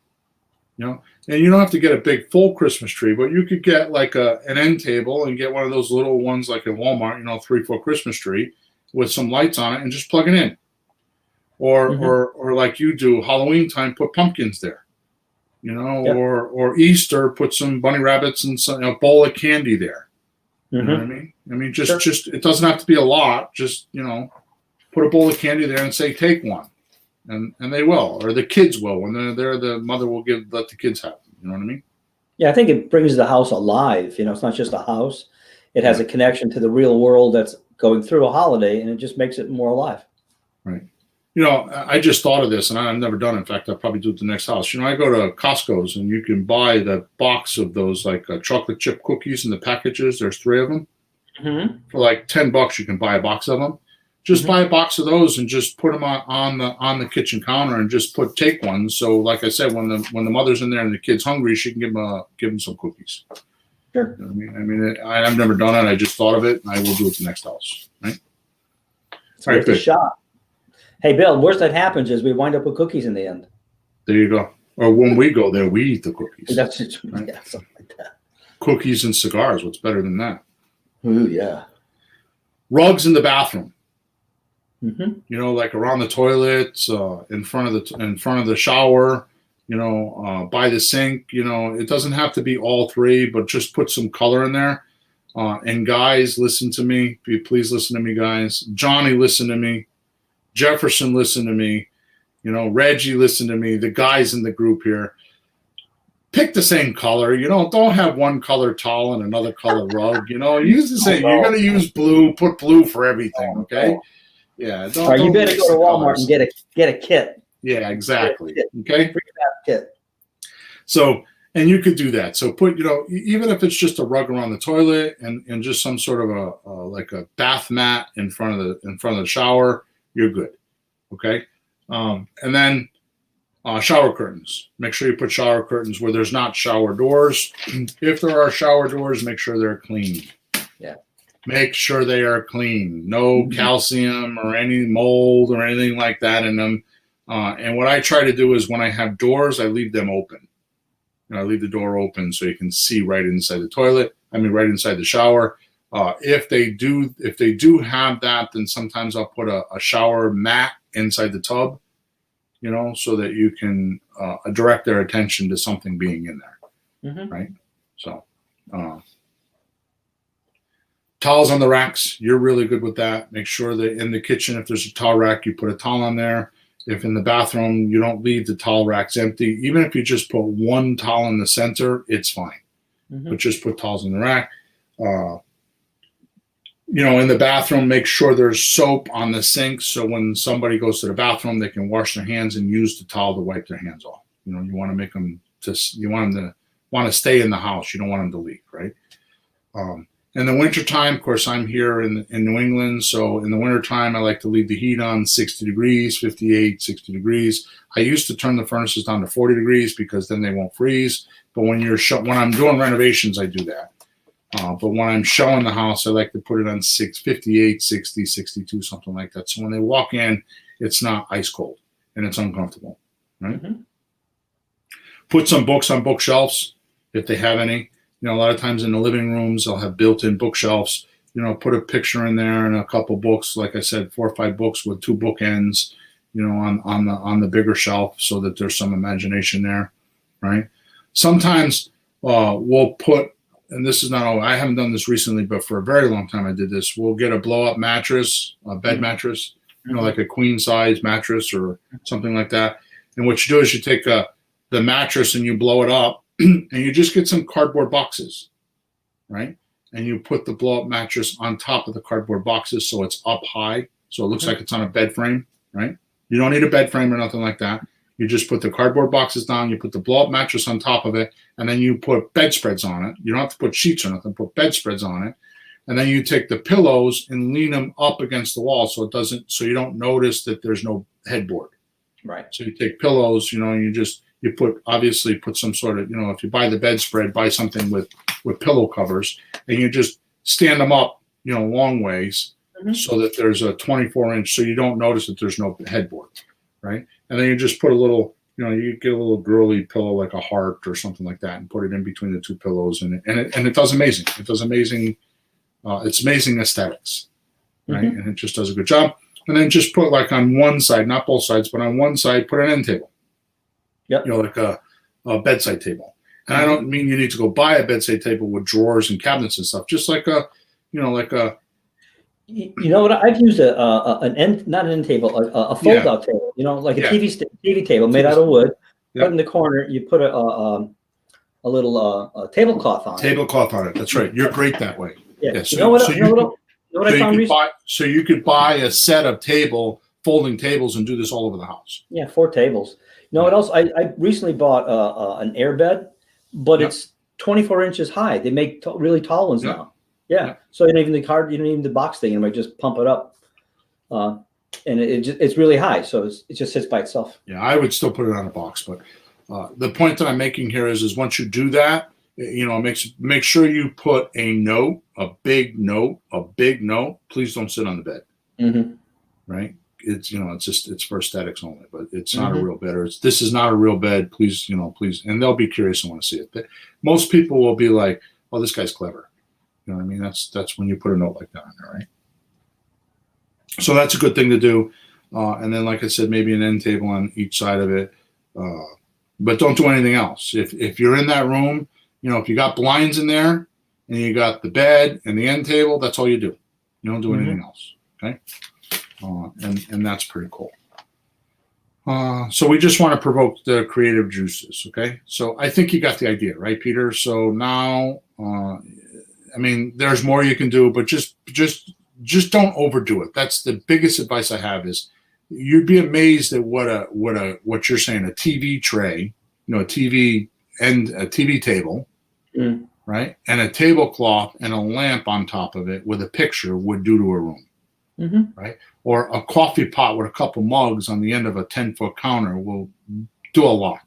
You know, and you don't have to get a big full Christmas tree, but you could get like an end table and get one of those little ones like at Walmart. You know, 3-foot Christmas tree with some lights on it, and just plug it in. Or like you do, Halloween time, put pumpkins there. You know, or Easter, put some bunny rabbits and some, a bowl of candy there. You know what I mean? I mean, just it doesn't have to be a lot. Just, you know, put a bowl of candy there and say, take one, and they will, or the kids will. When they're there, the mother will let the kids have them. You know what I mean? Yeah, I think it brings the house alive. You know, it's not just a house; it has a connection to the real world that's going through a holiday, and it just makes it more alive. Right. You know, I just thought of this, and I've never done it. In fact, I'll probably do it the next house. You know, I go to Costco's, and you can buy the box of those like chocolate chip cookies in the packages. There's 3 of them. For like $10, you can buy a box of them. Just buy a box of those and just put them on the kitchen counter, and just take one. So, like I said, when the mother's in there and the kid's hungry, she can give them some cookies. Sure. You know what I mean, I've never done it. I just thought of it, and I will do it the next house. Right. It's worth a shot. Hey, Bill, worst that happens is we wind up with cookies in the end. There you go. Or when we go there, we eat the cookies. That's right? Something like that. Cookies and cigars. What's better than that? Ooh, yeah. Rugs in the bathroom. You know, like around the toilets, in front of the shower. You know, by the sink. You know, it doesn't have to be all 3, but just put some color in there. And guys, listen to me. Please listen to me, guys. Johnny, listen to me. Jefferson, listen to me. You know, Reggie, listen to me. The guys in the group here, pick the same color. You know, don't have one color towel and another color rug. You know, use the same. You're going to use blue. Put blue for everything. Okay. Yeah. Don't you better go to Walmart and get a kit. Yeah, exactly. Okay. Kit. So, and you could do that. So put, you know, even if it's just a rug around the toilet and just some sort of like a bath mat in front of the shower, you're good. Okay. And then shower curtains. Make sure you put shower curtains where there's not shower doors. If there are shower doors, make sure they're clean. Yeah. Make sure they are clean. No calcium or any mold or anything like that in them. And what I try to do is when I have doors, I leave them open. And I leave the door open so you can see right inside the toilet. I mean, right inside the shower. If they do have that, then sometimes I'll put a shower mat inside the tub, you know, so that you can direct their attention to something being in there, right? So, towels on the racks, you're really good with that. Make sure that in the kitchen, if there's a towel rack, you put a towel on there. If in the bathroom, you don't leave the towel racks empty. Even if you just put one towel in the center, it's fine. But just put towels in the rack. You know, in the bathroom, make sure there's soap on the sink, so when somebody goes to the bathroom, they can wash their hands and use the towel to wipe their hands off. You know, you want to make them you want them to stay in the house. You don't want them to leave, right? In the wintertime, of course, I'm here in New England, so in the wintertime, I like to leave the heat on 60 degrees, 58, 60 degrees. I used to turn the furnaces down to 40 degrees because then they won't freeze. But when I'm doing renovations, I do that. But when I'm showing the house, I like to put it on 58, 60, 62, something like that. So when they walk in, it's not ice cold and it's uncomfortable, right? Put some books on bookshelves if they have any. You know, a lot of times in the living rooms, they'll have built-in bookshelves. put a picture in there and a couple books, like I said, 4 or 5 books with 2 bookends, on the bigger shelf, so that there's some imagination there, right? Sometimes we'll put, and this is not all, I haven't done this recently, but for a very long time I did this. We'll get a blow-up mattress, a bed mattress, like a queen size mattress or something like that. And what you do is you take the mattress and you blow it up, and you just get some cardboard boxes, right? And you put the blow-up mattress on top of the cardboard boxes, so it's up high, so it looks like it's on a bed frame, right? You don't need a bed frame or nothing like that. You just put the cardboard boxes down, you put the blow-up mattress on top of it, and then you put bedspreads on it. You don't have to put sheets or nothing, put bedspreads on it. And then you take the pillows and lean them up against the wall so you don't notice that there's no headboard. Right. So you take pillows, and you put some sort of, if you buy the bedspread, buy something with pillow covers, and you just stand them up, long ways, so that there's a 24-inch, so you don't notice that there's no headboard, right? And then you just put a little, you get a little girly pillow like a heart or something like that, and put it in between the 2 pillows, and it does amazing. It does amazing. It's amazing aesthetics, right? And it just does a good job. And then just put like on one side, not both sides, but on one side, put an end table. Yep. Like a bedside table. And I don't mean you need to go buy a bedside table with drawers and cabinets and stuff. Just like a. What I've used an end, not an end table, a fold out table. Like a TV table made out of wood. Put in the corner. You put a little tablecloth on it. Tablecloth on it. That's right. You're great that way. Yeah. So, I found recently? So you could buy a set of folding tables and do this all over the house. Yeah, 4 tables. What else? I recently bought an air bed, but it's 24 inches high. They make really tall ones now. Yeah. So you don't even the box thing, and I just pump it up, and it's really high, so it just sits by itself. Yeah, I would still put it on a box, but the point that I'm making here is once you do that, make sure you put a note, a big note. Please don't sit on the bed. Right? It's it's for aesthetics only, but it's not a real bed. This is not a real bed. Please, and they'll be curious and want to see it. But most people will be like, "Oh, this guy's clever." You know what I mean? That's when you put a note like that on there, right? So that's a good thing to do. And then, like I said, maybe an end table on each side of it. But don't do anything else. If you're in that room, if you got blinds in there and you got the bed and the end table, that's all you do. You don't do anything else. Okay. And that's pretty cool. So we just want to provoke the creative juices. Okay. So I think you got the idea, right, Peter? So now, there's more you can do, but just don't overdo it. That's the biggest advice I have is you'd be amazed at what you're saying, a TV tray, a TV and a TV table, right? And a tablecloth and a lamp on top of it with a picture would do to a room, right? Or a coffee pot with a couple mugs on the end of a 10-foot counter will do a lot.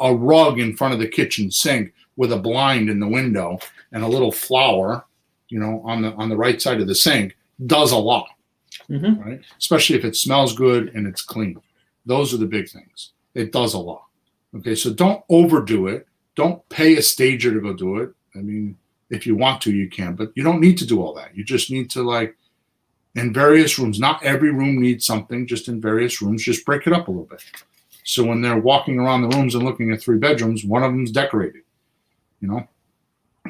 A rug in front of the kitchen sink with a blind in the window and a little flower, on the right side of the sink does a lot, right? Especially if it smells good and it's clean. Those are the big things. It does a lot. Okay, so don't overdo it. Don't pay a stager to go do it. If you want to, you can, but you don't need to do all that. You just need to in various rooms. Not every room needs something, just in various rooms, just break it up a little bit. So when they're walking around the rooms and looking at 3 bedrooms, one of them's decorated.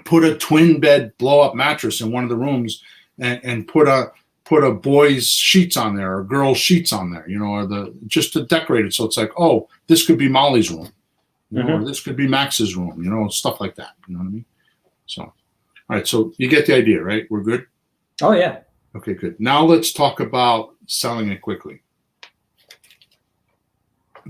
Put a twin bed blow up mattress in one of the rooms and put a boy's sheets on there or girl's sheets on there, or just to decorate it. So it's like, oh, this could be Molly's room, or this could be Max's room, stuff like that. You know what I mean? So, all right. So you get the idea, right? We're good. Oh yeah. Okay, good. Now let's talk about selling it quickly.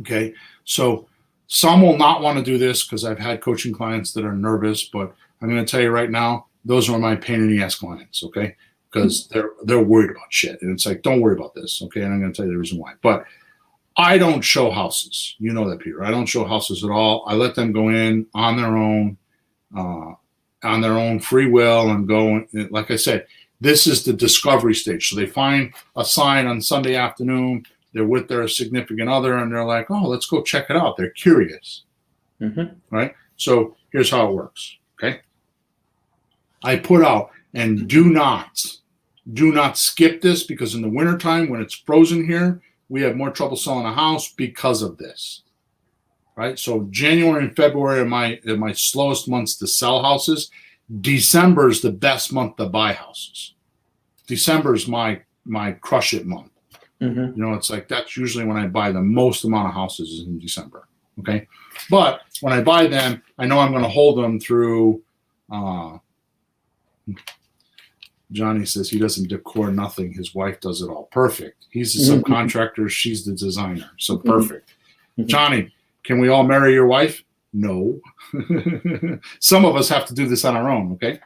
Okay. So some will not want to do this because I've had coaching clients that are nervous, but I'm going to tell you right now, those are my pain in the ass clients, okay? Because they're worried about shit. And it's like, don't worry about this, okay? And I'm going to tell you the reason why. But I don't show houses. You know that, Peter. I don't show houses at all. I let them go in on their own free will and go. Like I said, this is the discovery stage. So they find a sign on Sunday afternoon. They're with their significant other, and they're like, oh, let's go check it out. They're curious, right? So here's how it works, okay? I put out And do not skip this, because in the wintertime when it's frozen here, we have more trouble selling a house because of this. Right? So January and February are my slowest months to sell houses. December is the best month to buy houses. December is my crush it month. You know, it's like that's usually when I buy the most amount of houses is in December. Okay. But when I buy them, I know I'm going to hold them through. Johnny says he doesn't decor nothing. His wife does it all. Perfect. He's the subcontractor. She's the designer. So perfect. Johnny, can we all marry your wife? No. Some of us have to do this on our own. Okay.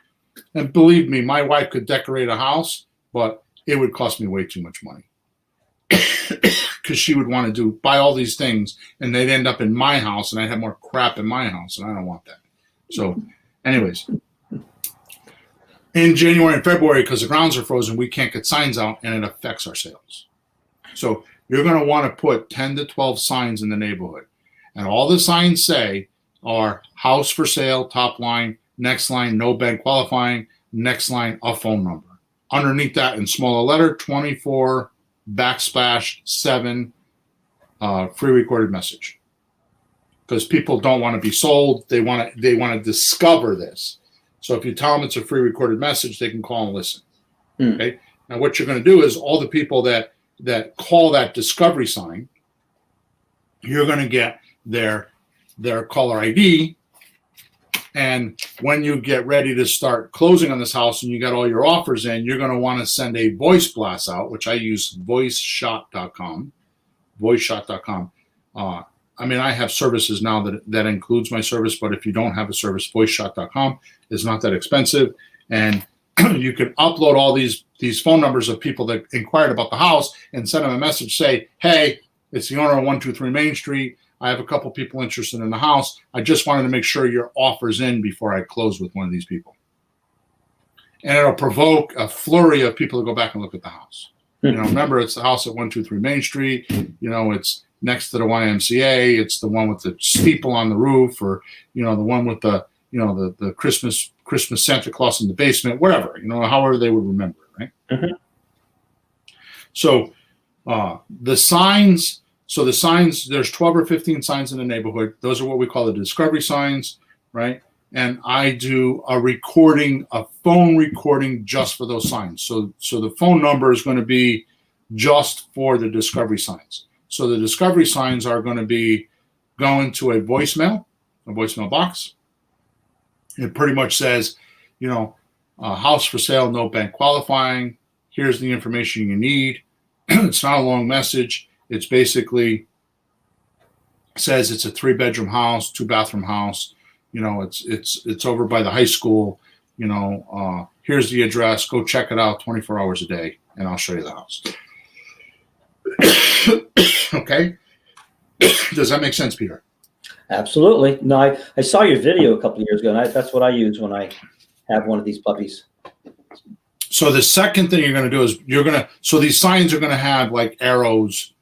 And believe me, my wife could decorate a house, but it would cost me way too much money. Because she would want to buy all these things, and they'd end up in my house, and I'd have more crap in my house, and I don't want that. So, anyways, in January and February, because the grounds are frozen, we can't get signs out, and it affects our sales. So you're going to want to put 10 to 12 signs in the neighborhood, and all the signs say are house for sale, top line, next line, no bank qualifying, next line, a phone number. Underneath that, in smaller letter, 24/7 free recorded message, because people don't want to be sold. They want to discover this. So if you tell them it's a free recorded message, they can call and listen. Okay. Now what you're going to do is all the people that call that discovery sign, you're going to get their caller ID. And when you get ready to start closing on this house and you got all your offers in, you're going to want to send a voice blast out, which I use voiceshot.com. Voiceshot.com. I mean, I have services now that includes my service, but if you don't have a service, voiceshot.com is not that expensive. And you can upload all these phone numbers of people that inquired about the house and send them a message, say, hey, it's the owner of 123 Main Street. I have a couple people interested in the house. I just wanted to make sure your offer's in before I close with one of these people. And it'll provoke a flurry of people to go back and look at the house. You know, remember, it's the house at 123 Main Street. You know, it's next to the YMCA. It's the one with the steeple on the roof, or, you know, the one with the, you know, the Christmas Santa Claus in the basement, whatever, you know, however they would remember it, right? So the signs, there's 12 or 15 signs in the neighborhood. Those are what we call the discovery signs, right? And I do a phone recording just for those signs. So the phone number is going to be just for the discovery signs. So the discovery signs are going to be going to a voicemail box. It pretty much says, you know, house for sale, no bank qualifying. Here's the information you need. It's not a long message. It's basically says it's a 3-bedroom house, 2-bathroom house. You know, it's over by the high school. You know, here's the address. Go check it out 24 hours a day, and I'll show you the house. Okay. Does that make sense, Peter? Absolutely. No, I saw your video a couple of years ago, and that's what I use when I have one of these puppies. So the second thing you're going to do is so these signs are going to have like arrows,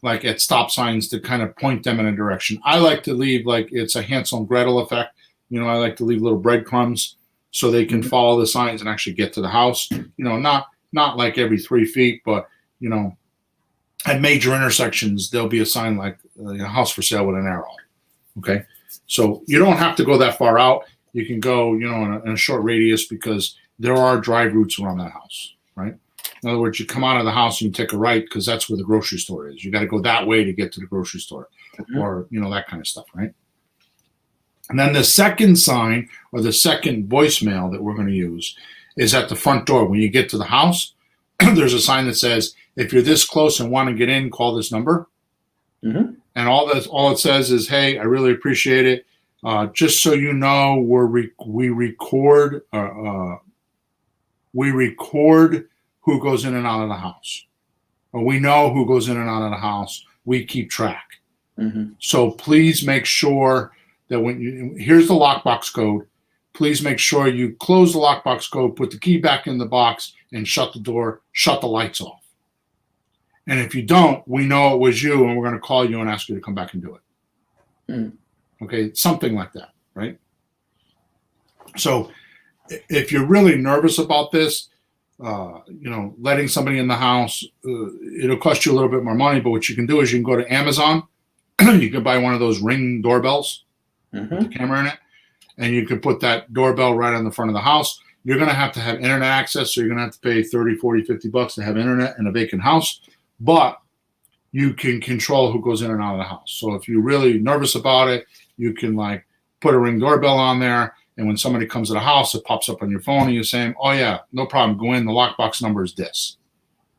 like at stop signs, to kind of point them in a direction. I like to leave, like, it's a Hansel and Gretel effect. You know, I like to leave little breadcrumbs so they can follow the signs and actually get to the house. You know, not like every 3 feet, but, you know, at major intersections, there'll be a sign like a house for sale with an arrow. Okay. So you don't have to go that far out. You can go, you know, in a short radius, because there are drive routes around that house, right? In other words, you come out of the house and you take a right, because that's where the grocery store is. You got to go that way to get to the grocery store, or, you know, that kind of stuff, right? And then the second sign, or the second voicemail that we're going to use, is at the front door. When you get to the house, there's a sign that says, if you're this close and want to get in, call this number. And all it says is, hey, I really appreciate it. Just so you know, we record who goes in and out of the house, or we know who goes in and out of the house. We keep track. So please make sure that here's the lockbox code. Please make sure you close the lockbox code, put the key back in the box, and shut the door, shut the lights off. And if you don't, we know it was you, and we're going to call you and ask you to come back and do it. Okay, something like that, right? So if you're really nervous about this, letting somebody in the house, it'll cost you a little bit more money. But what you can do is you can go to Amazon. You can buy one of those Ring doorbells with the camera in it, and you can put that doorbell right on the front of the house. You're going to have internet access, so you're going to have to pay $30, $40, $50 to have internet in a vacant house. But you can control who goes in and out of the house. So if you're really nervous about it, you can like put a Ring doorbell on there. And when somebody comes to the house, it pops up on your phone and you're saying, oh yeah, no problem. Go in, the lockbox number is this.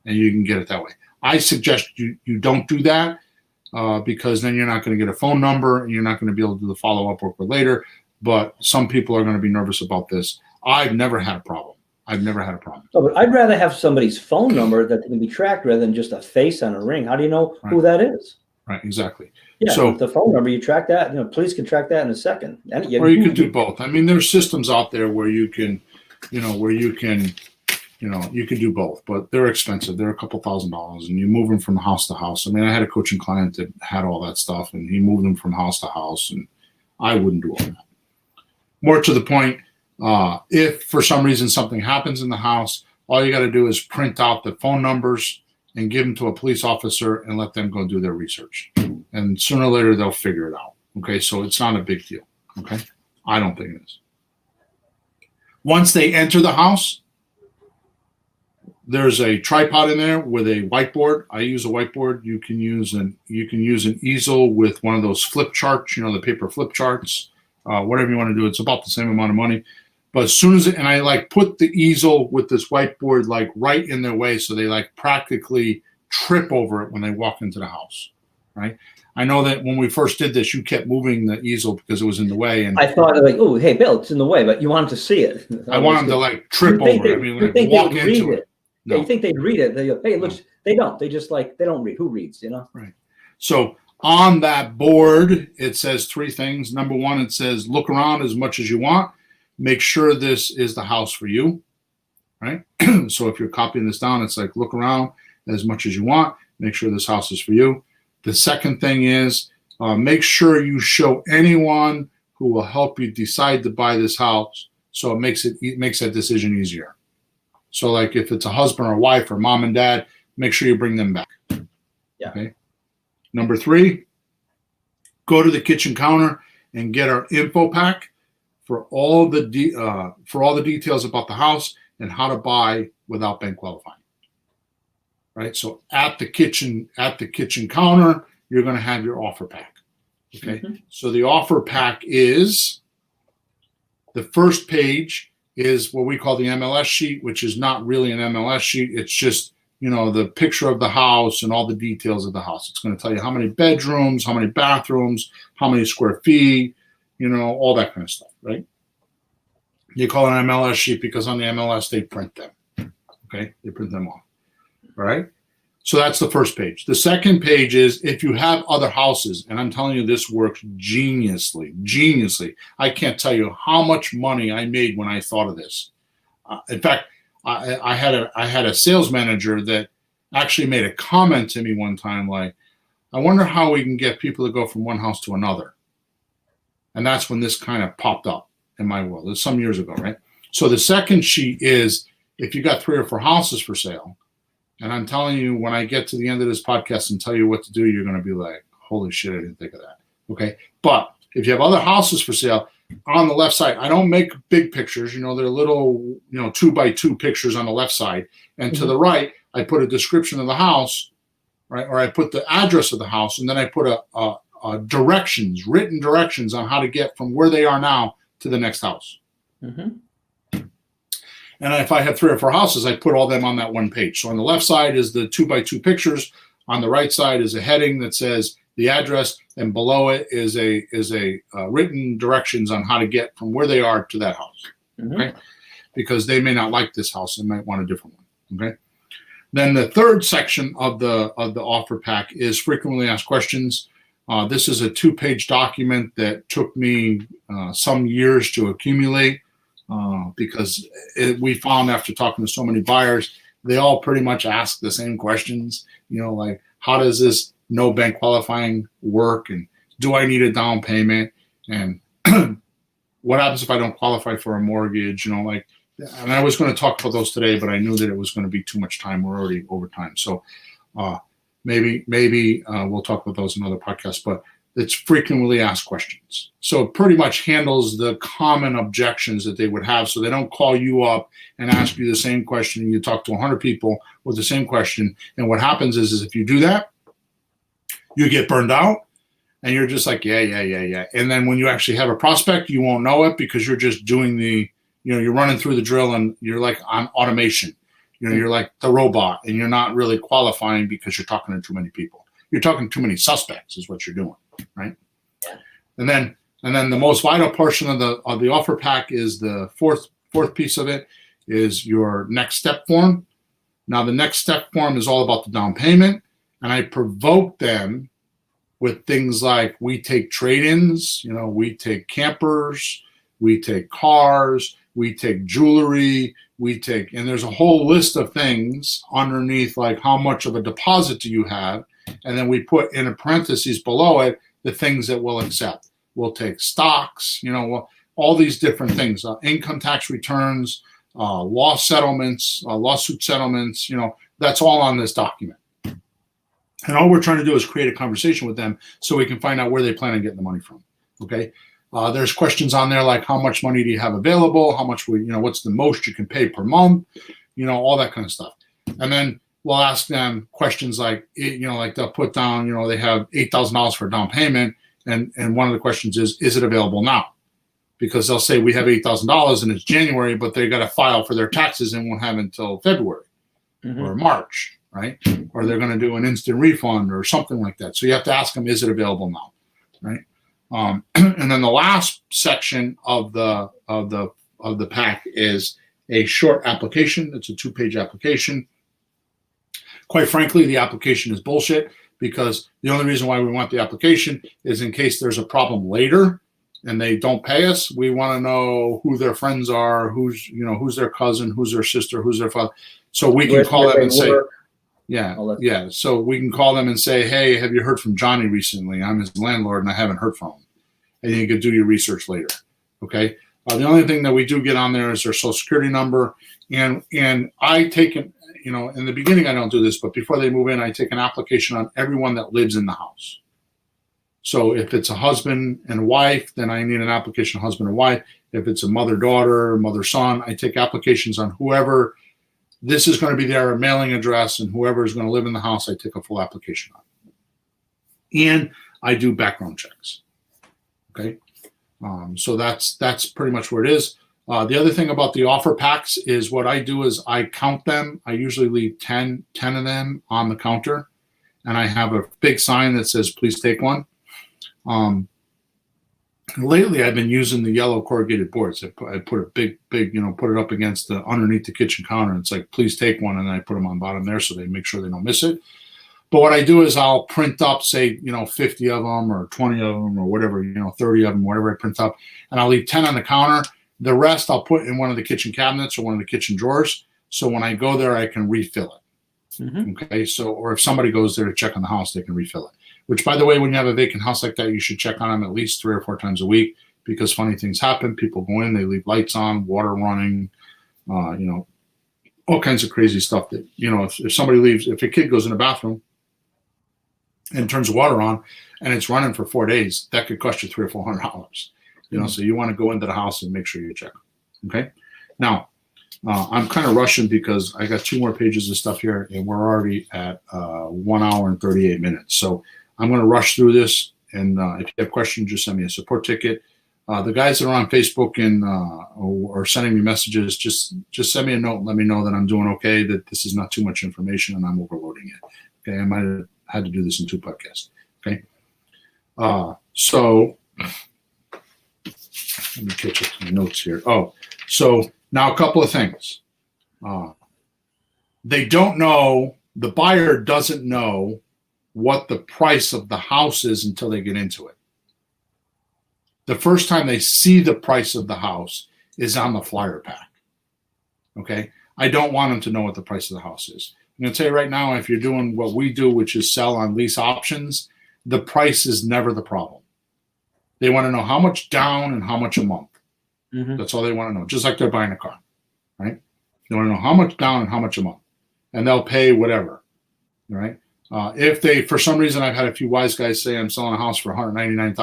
And you can get it that way. I suggest you don't do that because then you're not going to get a phone number and you're not going to be able to do the follow-up work later. But some people are going to be nervous about this. I've never had a problem. Oh, but I'd rather have somebody's phone number that can be tracked rather than just a face on a ring. How do you know who that is? Right, exactly. Yeah, so the phone number, you track that. Police can track that in a second. Or you can do both. I mean, there's systems out there where you can do both, but they're expensive. They're a couple $1,000s, and you move them from house to house. I mean, I had a coaching client that had all that stuff, and he moved them from house to house, and I wouldn't do all that. More to the point, if for some reason something happens in the house, all you got to do is print out the phone numbers and give them to a police officer and let them go do their research. And sooner or later, they'll figure it out. Okay, so it's not a big deal. Okay, I don't think it is. Once they enter the house, there's a tripod in there with a whiteboard. I use a whiteboard. You can use an easel with one of those flip charts, the paper flip charts, whatever you want to do. It's about the same amount of money. But as soon as and I like put the easel with this whiteboard like right in their way, so they like practically trip over it when they walk into the house, right? I know that when we first did this, you kept moving the easel because it was in the way, and I thought like, oh, hey, Bill, it's in the way, but you want them to see it. I want them to like trip over it. I mean, like walk into it. No. Yeah, you think they'd read it? They go, hey, look, they don't. They just they don't read. Who reads? Right. So on that board, it says three things. Number one, it says look around as much as you want. Make sure this is the house for you, right? So if you're copying this down, it's like look around as much as you want. Make sure this house is for you. The second thing is make sure you show anyone who will help you decide to buy this house, so it makes that decision easier. So like if it's a husband or wife or mom and dad, make sure you bring them back. Yeah. Okay. Number three, go to the kitchen counter and get our info pack for all the details about the house and how to buy without bank qualifying. Right. So at the kitchen counter, you're going to have your offer pack. Okay. Mm-hmm. So the offer pack is the first page is what we call the MLS sheet, which is not really an MLS sheet. It's just, the picture of the house and all the details of the house. It's going to tell you how many bedrooms, how many bathrooms, how many square feet, all that kind of stuff, right? You call it an MLS sheet because on the MLS, they print them. Okay. They print them off. All right. So that's the first page. The second page is if you have other houses, and I'm telling you, this works geniusly. I can't tell you how much money I made when I thought of this. In fact, I had a sales manager that actually made a comment to me one time, like, I wonder how we can get people to go from one house to another. And that's when this kind of popped up in my world. It's some years ago, right? So the second sheet is if you got 3 or 4 houses for sale, and I'm telling you, when I get to the end of this podcast and tell you what to do, you're going to be like, holy shit, I didn't think of that. Okay. But if you have other houses for sale, on the left side, I don't make big pictures. They're little, 2x2 pictures on the left side. And to the right, I put a description of the house, right? Or I put the address of the house, and then I put a written directions on how to get from where they are now to the next house. Mm-hmm. And if I have 3 or 4 houses, I put all them on that one page. So on the left side is the 2x2 pictures. On the right side is a heading that says the address, and below it is a written directions on how to get from where they are to that house. Mm-hmm. Okay, because they may not like this house and might want a different one. Okay. Then the third section of the offer pack is frequently asked questions. This is a 2-page document that took me some years to accumulate. Because we found after talking to so many buyers, they all pretty much ask the same questions, like how does this no bank qualifying work? And do I need a down payment? And what happens if I don't qualify for a mortgage? You know, like, and I was going to talk about those today, but I knew that it was going to be too much time. We're already over time. So maybe we'll talk about those in another podcast, but it's frequently asked questions. So it pretty much handles the common objections that they would have. So they don't call you up and ask you the same question. And you talk to 100 people with the same question. And what happens is if you do that, you get burned out. And you're just like, yeah. And then when you actually have a prospect, you won't know it because you're just doing you're running through the drill and you're like on automation. You know, you're like the robot and you're not really qualifying because you're talking to too many people. You're talking to too many suspects is what you're doing, right? Yeah. And then the most vital portion of the offer pack is the fourth piece of it is your next step form. Now the next step form is all about the down payment, and I provoke them with things like we take trade-ins, you know, we take campers, we take cars, we take jewelry, and there's a whole list of things underneath, like how much of a deposit do you have? And then we put in a parentheses below it, the things that we'll accept. We'll take stocks, you know, all these different things, income tax returns, lawsuit settlements, you know, that's all on this document. And all we're trying to do is create a conversation with them so we can find out where they plan on getting the money from. Okay. There's questions on there like how much money do you have available? How much what's the most you can pay per month? You know, all that kind of stuff. And then we'll ask them questions like, like they'll put down, they have $8,000 for a down payment. And one of the questions is it available now? Because they'll say we have $8,000 and it's January, but they got to file for their taxes and won't have until February or March. Right? Or they're going to do an instant refund or something like that. So you have to ask them, is it available now? Right? And then the last section of the pack is a short application. It's a 2-page application. Quite frankly, the application is bullshit because the only reason why we want the application is in case there's a problem later and they don't pay us. We want to know who their friends are, who's their cousin, who's their sister, who's their father. So we can call them and say, yeah. So we can call them and say, hey, have you heard from Johnny recently? I'm his landlord and I haven't heard from him. And you can do your research later. Okay. The only thing that we do get on there is their social security number. And I take it, in the beginning, I don't do this, but before they move in, I take an application on everyone that lives in the house. So if it's a husband and wife, then I need an application, husband and wife. If it's a mother-daughter, mother-son, I take applications on whoever. This is going to be their mailing address, and whoever is going to live in the house, I take a full application on. And I do background checks. Okay, so that's pretty much where it is. The other thing about the offer packs is what I do is I count them. I usually leave 10 of them on the counter, and I have a big sign that says, please take one. Lately, I've been using the yellow corrugated boards. I put a big, put it up against underneath the kitchen counter. And it's like, please take one. And then I put them on bottom there so they make sure they don't miss it. But what I do is I'll print up, say, 50 of them or 20 of them or whatever, 30 of them, whatever I print up. And I'll leave 10 on the counter. The rest I'll put in one of the kitchen cabinets or one of the kitchen drawers. So when I go there, I can refill it. Okay. So, or if somebody goes there to check on the house, they can refill it. Which, by the way, when you have a vacant house like that, you should check on them at least 3 or 4 times a week because funny things happen. People go in, they leave lights on, water running, all kinds of crazy stuff that, if somebody leaves, if a kid goes in the bathroom and turns the water on and it's running for 4 days, that could cost you $300 or $400. So you want to go into the house and make sure you check. Okay. Now, I'm kind of rushing because I got 2 more pages of stuff here and we're already at 1 hour and 38 minutes. So I'm going to rush through this, and if you have questions, just send me a support ticket. The guys that are on Facebook and or sending me messages, just send me a note and let me know that I'm doing okay, that this is not too much information and I'm overloading it. Okay, I might have had to do this in 2 podcasts. Okay, so let me catch up to my notes here. So now a couple of things. They don't know, the buyer doesn't know what the price of the house is until they get into it. The first time they see the price of the house is on the flyer pack. Okay? I don't want them to know what the price of the house is. I'm going to tell you right now, if you're doing what we do, which is sell on lease options, the price is never the problem. They want to know how much down and how much a month. That's all they want to know. Just like they're buying a car, right? They want to know how much down and how much a month, and they'll pay whatever, right? If they, for some reason, I've had a few wise guys say I'm selling a house for $199,000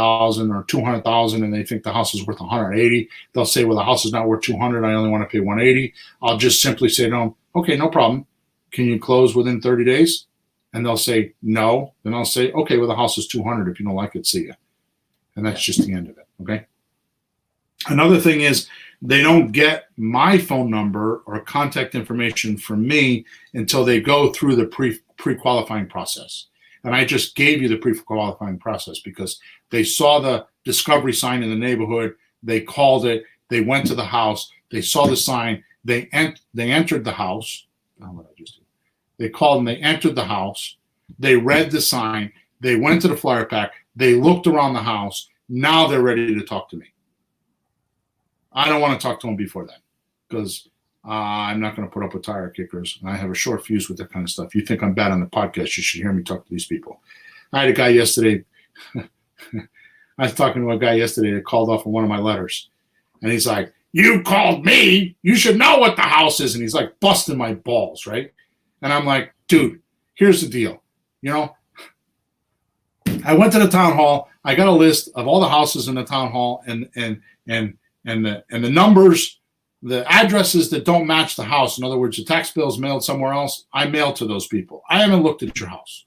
or $200,000, and they think the house is worth $180,000. They'll say, well, the house is not worth $200,000. I only want to pay $180,000. I'll just simply say to them, okay, no problem. Can you close within 30 days? And they'll say no. Then I'll say, okay, well, the house is $200,000. If you don't like it, see ya. And that's just the end of it. Okay. Another thing is they don't get my phone number or contact information from me until they go through the pre-qualifying process. And I just gave you the pre-qualifying process because they saw the discovery sign in the neighborhood. They called it. They went to the house. They saw the sign. They entered the house. Oh, what I just did. They called and they entered the house. They read the sign. They went to the flyer pack. They looked around the house. Now they're ready to talk to me. I don't want to talk to them before that because I'm not going to put up with tire kickers. And I have a short fuse with that kind of stuff. You think I'm bad on the podcast, you should hear me talk to these people. I had a guy yesterday. I was talking to a guy yesterday that called off of one of my letters. And he's like, you called me. You should know what the house is. And he's like busting my balls, right? And I'm like, dude, here's the deal. You know, I went to the town hall. I got a list of all the houses in the town hall and the numbers, the addresses that don't match the house. In other words, the tax bill is mailed somewhere else. I mailed to those people. I haven't looked at your house.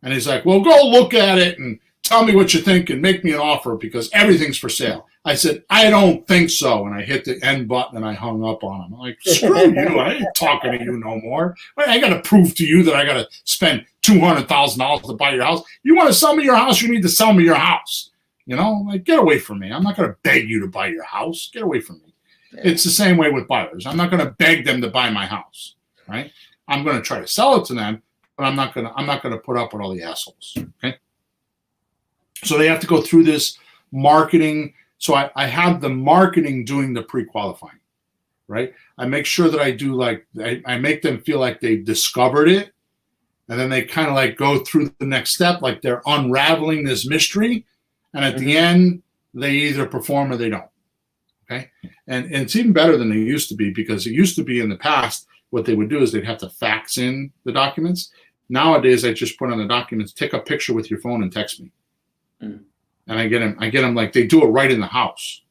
And he's like, well, go look at it and tell me what you think and make me an offer because everything's for sale. I said, I don't think so. And I hit the end button and I hung up on him. I'm like, screw you. I ain't talking to you no more. I got to prove to you that I got to spend $200,000 to buy your house. You want to sell me your house? You need to sell me your house. You know, like, get away from me. I'm not going to beg you to buy your house. Get away from me. Yeah. It's the same way with buyers. I'm not going to beg them to buy my house, right? I'm going to try to sell it to them, but I'm not going to put up with all the assholes, okay? So they have to go through this marketing. So I have the marketing doing the pre-qualifying, right? I make sure that I do I make them feel like they've discovered it. And then they kind of like go through the next step, like they're unraveling this mystery. And at the end, they either perform or they don't. Okay. And it's even better than they used to be because it used to be in the past, what they would do is they'd have to fax in the documents. Nowadays, I just put on the documents, take a picture with your phone and text me. And I get them like they do it right in the house.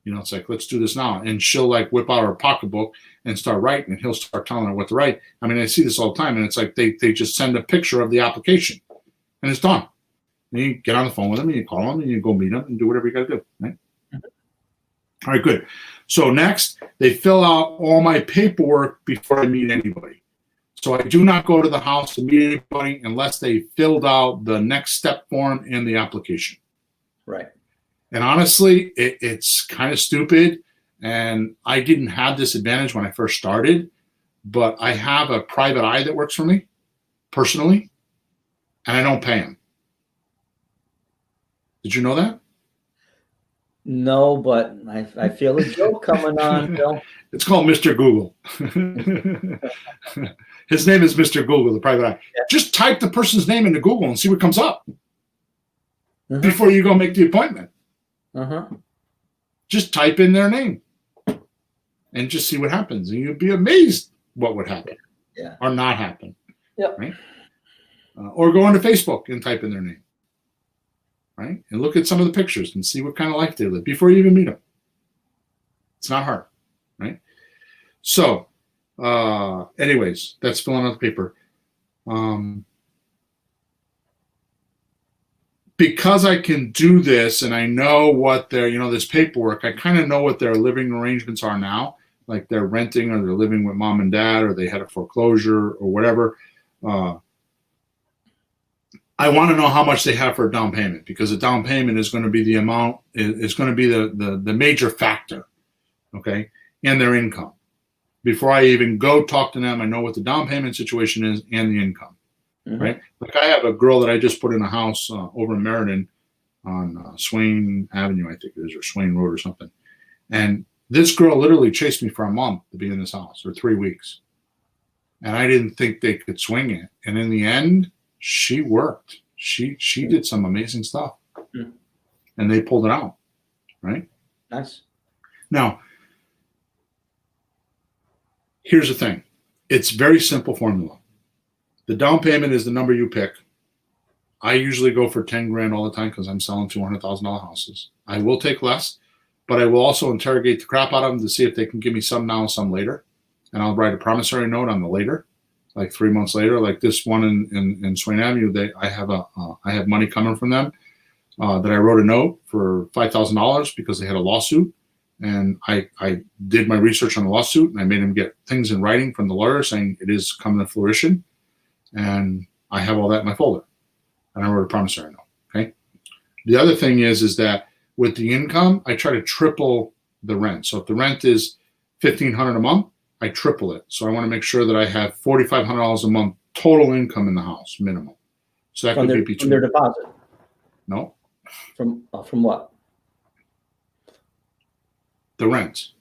You know, it's like, let's do this now. And she'll like whip out her pocketbook and start writing and he'll start telling her what to write. I mean, I see this all the time and it's like they just send a picture of the application and it's done. And you get on the phone with them and you call them and you go meet them and do whatever you got to do. Right? All right, good. So next, they fill out all my paperwork before I meet anybody. So I do not go to the house to meet anybody unless they filled out the next step form in the application. Right. And honestly, it's kind of stupid. And I didn't have this advantage when I first started, but I have a private eye that works for me personally, and I don't pay him. Did you know that? No, but I feel a joke coming on, Bill. It's called Mr. Google. His name is Mr. Google, the private eye. Yeah. Just type the person's name into Google and see what comes up before you go make the appointment. Just type in their name and just see what happens. And you'd be amazed what would happen or not happen. Yep. Right? Or go onto Facebook and type in their name. Right? And look at some of the pictures and see what kind of life they live before you even meet them. It's not hard. Right? So, anyways, that's filling out the paper. Because I can do this and I know what their, this paperwork, I kind of know what their living arrangements are now. Like they're renting or they're living with mom and dad or they had a foreclosure or whatever. I want to know how much they have for a down payment because a down payment is going to be the amount, is going to be the major factor, okay, and their income. Before I even go talk to them, I know what the down payment situation is and the income, right? Like I have a girl that I just put in a house over in Meriden on Swain Avenue, I think it is, or Swain Road or something. And this girl literally chased me for a month to be in this house, or 3 weeks. And I didn't think they could swing it. And in the end, she worked. She did some amazing stuff, and they pulled it out, right? Nice. Now, here's the thing. It's very simple formula. The down payment is the number you pick. I usually go for 10 grand all the time because I'm selling $200,000 houses. I will take less, but I will also interrogate the crap out of them to see if they can give me some now, some later. And I'll write a promissory note on the later, like 3 months later, like this one in Swain Avenue. I have money coming from them that I wrote a note for $5,000 because they had a lawsuit. And I did my research on the lawsuit, and I made them get things in writing from the lawyer saying it is coming to fruition. And I have all that in my folder. And I wrote a promissory note. Okay. The other thing is that with the income, I try to triple the rent. So if the rent is $1,500 a month, I triple it. So I want to make sure that I have $4,500 a month total income in the house, minimum. So that could be between from their deposit. No. From what? The rent.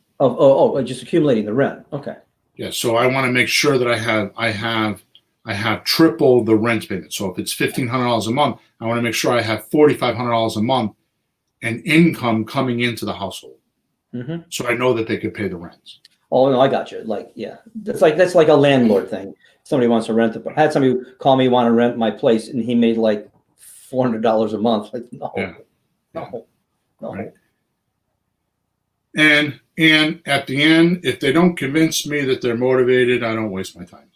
Just accumulating the rent. Okay. Yeah. So I want to make sure that I have triple the rent payment. So if it's $1,500 a month, I want to make sure I have $4,500 a month and income coming into the household. Mm-hmm. So I know that they could pay the rent. Oh no, I got you. Like, yeah, that's like a landlord thing. Somebody wants to rent it. I had somebody call me, want to rent my place, and he made like $400 a month. Like, no. Right. And at the end, if they don't convince me that they're motivated, I don't waste my time.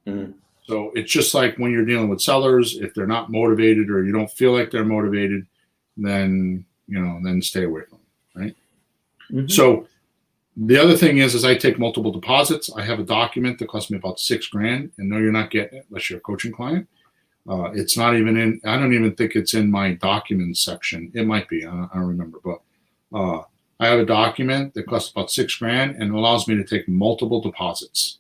Mm-hmm. So it's just like when you're dealing with sellers, if they're not motivated or you don't feel like they're motivated, then stay away from them, right? Mm-hmm. So the other thing is I take multiple deposits. I have a document that costs me about $6,000, and no, you're not getting it unless you're a coaching client. It's not even in. I don't even think it's in my documents section. It might be. I don't remember, but I have a document that costs about $6,000 and allows me to take multiple deposits.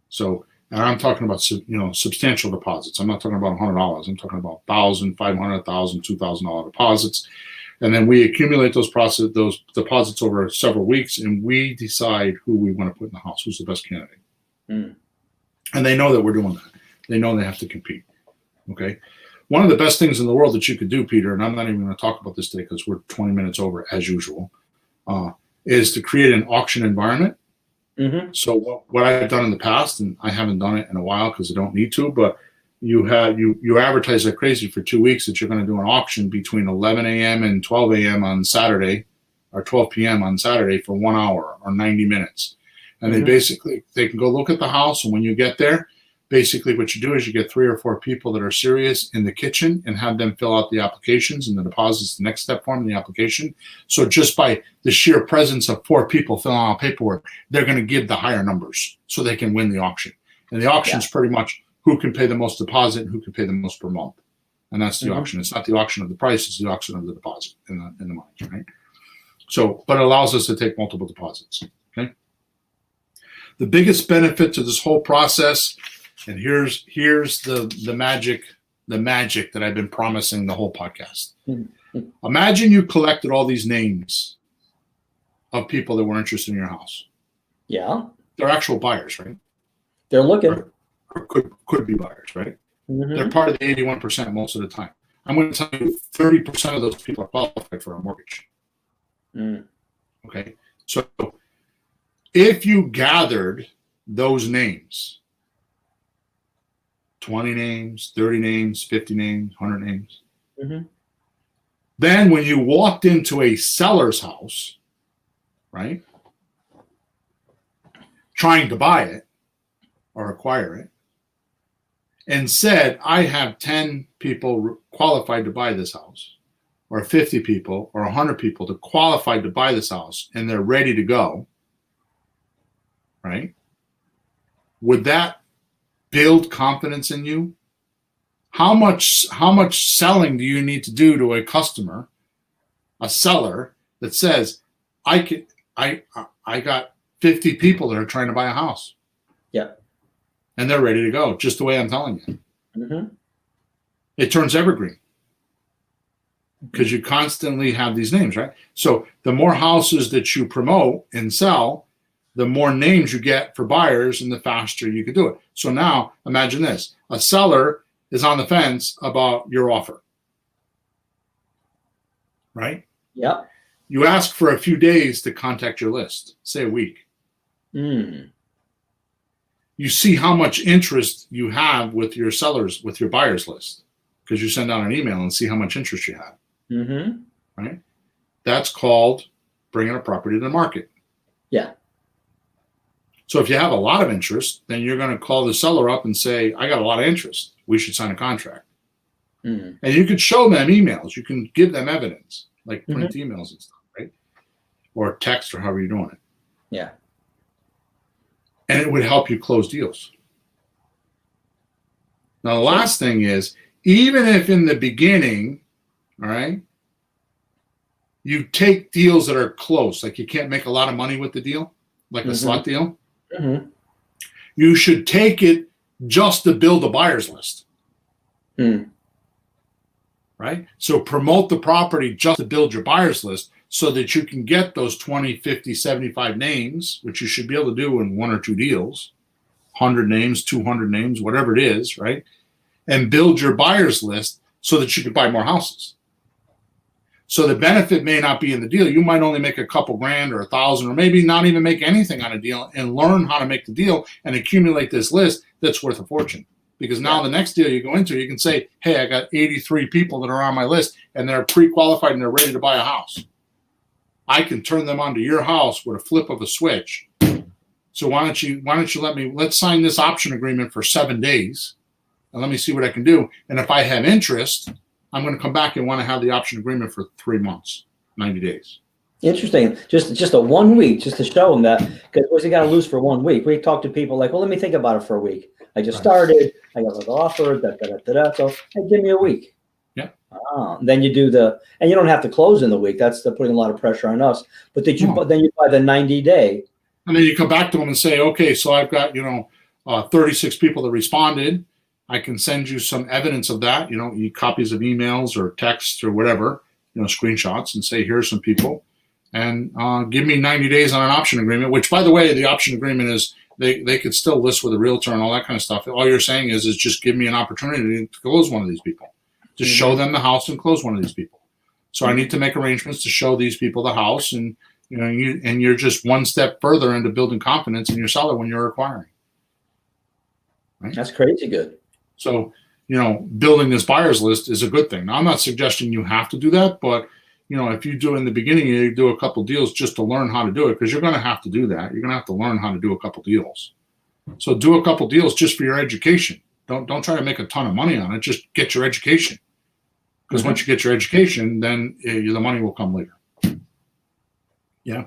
So. And I'm talking about, substantial deposits. I'm not talking about $100. I'm talking about $1,000, $500, $1,000, $2,000 deposits. And then we accumulate those deposits over several weeks, and we decide who we want to put in the house, who's the best candidate. Mm. And they know that we're doing that. They know they have to compete. Okay. One of the best things in the world that you could do, Peter, and I'm not even going to talk about this today because we're 20 minutes over as usual, is to create an auction environment. Mm-hmm. So what I've done in the past, and I haven't done it in a while because I don't need to, but you advertise like crazy for 2 weeks that you're going to do an auction between 11 a.m. and 12 a.m. on Saturday, or 12 p.m. on Saturday for 1 hour or 90 minutes. And mm-hmm. they can go look at the house, and when you get there, basically what you do is you get 3 or 4 people that are serious in the kitchen and have them fill out the applications and the deposits, the next step form in the application. So just by the sheer presence of 4 people filling out paperwork, they're going to give the higher numbers so they can win the auction. And the auction is pretty much who can pay the most deposit and who can pay the most per month. And that's the mm-hmm. auction. It's not the auction of the price, it's the auction of the deposit in the money, right? So, but it allows us to take multiple deposits, okay? The biggest benefit to this whole process, and here's the magic that I've been promising the whole podcast. Mm-hmm. Imagine you collected all these names of people that were interested in your house. Yeah. They're actual buyers, right? They're looking. Or could be buyers, right? Mm-hmm. They're part of the 81% most of the time. I'm going to tell you 30% of those people are qualified for a mortgage. Mm. Okay. So if you gathered those names, 20 names, 30 names, 50 names, 100 names. Mm-hmm. Then when you walked into a seller's house, right, trying to buy it or acquire it, and said, I have 10 people qualified to buy this house, or 50 people or 100 people to qualified to buy this house, and they're ready to go, right? Would that build confidence in you? How much selling do you need to do to a customer, a seller that says, I got 50 people that are trying to buy a house. Yeah. And they're ready to go, just the way I'm telling you. Mm-hmm. It turns evergreen because you constantly have these names, right? So the more houses that you promote and sell, the more names you get for buyers and the faster you can do it. So now imagine this. A seller is on the fence about your offer, right? Yeah. You ask for a few days to contact your list, say a week. Mm. You see how much interest you have with your sellers, with your buyers list, because you send out an email and see how much interest you have. Mm-hmm. Right? That's called bringing a property to the market. Yeah. So if you have a lot of interest, then you're going to call the seller up and say, I got a lot of interest. We should sign a contract. Mm. And you can show them emails. You can give them evidence, like print emails and stuff, right? Or text or however you're doing it. Yeah. And it would help you close deals. Now, the last thing is, even if in the beginning, all right, you take deals that are close, like you can't make a lot of money with the deal, like a slot deal, you should take it just to build a buyer's list. Mm. Right? So promote the property just to build your buyer's list so that you can get those 20, 50, 75 names, which you should be able to do in 1 or 2 deals, 100 names, 200 names, whatever it is, right? And build your buyer's list so that you can buy more houses. So the benefit may not be in the deal. You might only make a couple grand or 1,000, or maybe not even make anything on a deal, and learn how to make the deal and accumulate this list that's worth a fortune. Because now the next deal you go into, you can say, hey, I got 83 people that are on my list and they're pre-qualified and they're ready to buy a house. I can turn them onto your house with a flip of a switch. So why don't you let's sign this option agreement for 7 days and let me see what I can do. And if I have interest, I'm going to come back and want to have the option agreement for 3 months, 90 days. Interesting. Just a 1 week, just to show them that, because what's he got to lose for 1 week? We talk to people like, well, let me think about it for a week. I just started. I got an offer. So hey, give me a week. Yeah. Then you do and you don't have to close in the week. That's putting a lot of pressure on us. But then you buy the 90-day. And then you come back to them and say, okay, so I've got 36 people that responded. I can send you some evidence of that. Copies of emails or texts or whatever. Screenshots, and say, here's some people, and give me 90 days on an option agreement. Which, by the way, the option agreement is. They could still list with a realtor and all that kind of stuff. All you're saying is just give me an opportunity to close one of these people. Just show them the house and close one of these people. So I need to make arrangements to show these people the house, and you're just one step further into building confidence in your seller when you're acquiring. Right? That's crazy good. So building this buyer's list is a good thing. Now, I'm not suggesting you have to do that, but if you do in the beginning, you do a couple deals just to learn how to do it, because you're going to have to do that. You're going to have to learn how to do a couple deals. So do a couple deals just for your education. Don't try to make a ton of money on it. Just get your education. Because once you get your education, then the money will come later. Yeah.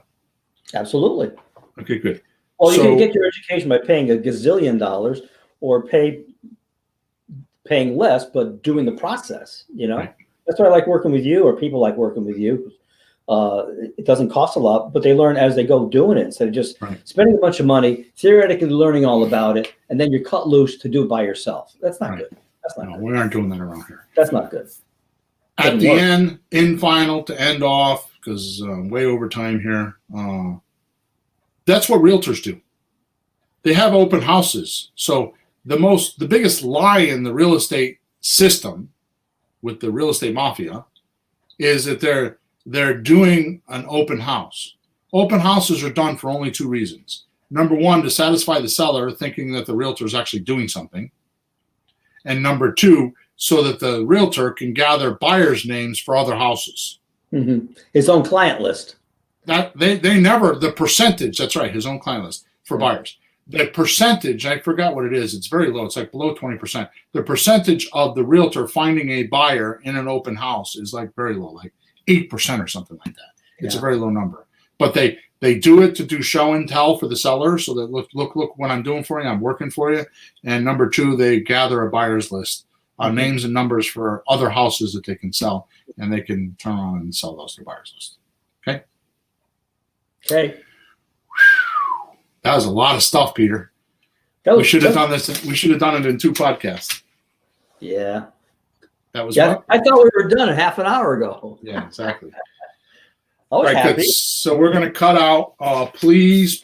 Absolutely. Okay, good. Well, you can get your education by paying $1 gazillion or paying less, but doing the process, Right. That's why I like working with you, or people like working with you. It doesn't cost a lot, but they learn as they go doing it, instead of just spending a bunch of money, theoretically learning all about it, and then you're cut loose to do it by yourself. That's not good. That's not good. We aren't doing that around here. That's not good. At the end, final to end off, because way over time here, that's what realtors do. They have open houses. So the biggest lie in the real estate system with the real estate mafia is that they're doing an open house. Open houses are done for only 2 reasons. Number 1, to satisfy the seller, thinking that the realtor is actually doing something. And number 2, so that the realtor can gather buyers' names for other houses. His own client list. That they never, the percentage, that's right, his own client list for buyers. The percentage, I forgot what it is. It's very low. It's like below 20%. The percentage of the realtor finding a buyer in an open house is like very low, like 8% or something like that. It's a very low number. But they do it to do show and tell for the seller, so that look what I'm doing for you. I'm working for you. And number 2, they gather a buyer's list, names and numbers for other houses that they can sell, and they can turn around and sell those to buyer's list. Okay. Okay. That was a lot of stuff, Peter. We should have done this. We should have done it in 2 podcasts. Yeah. That was. Yeah. I thought we were done a half an hour ago. Yeah, exactly. I was happy. Good. So we're going to cut out. Please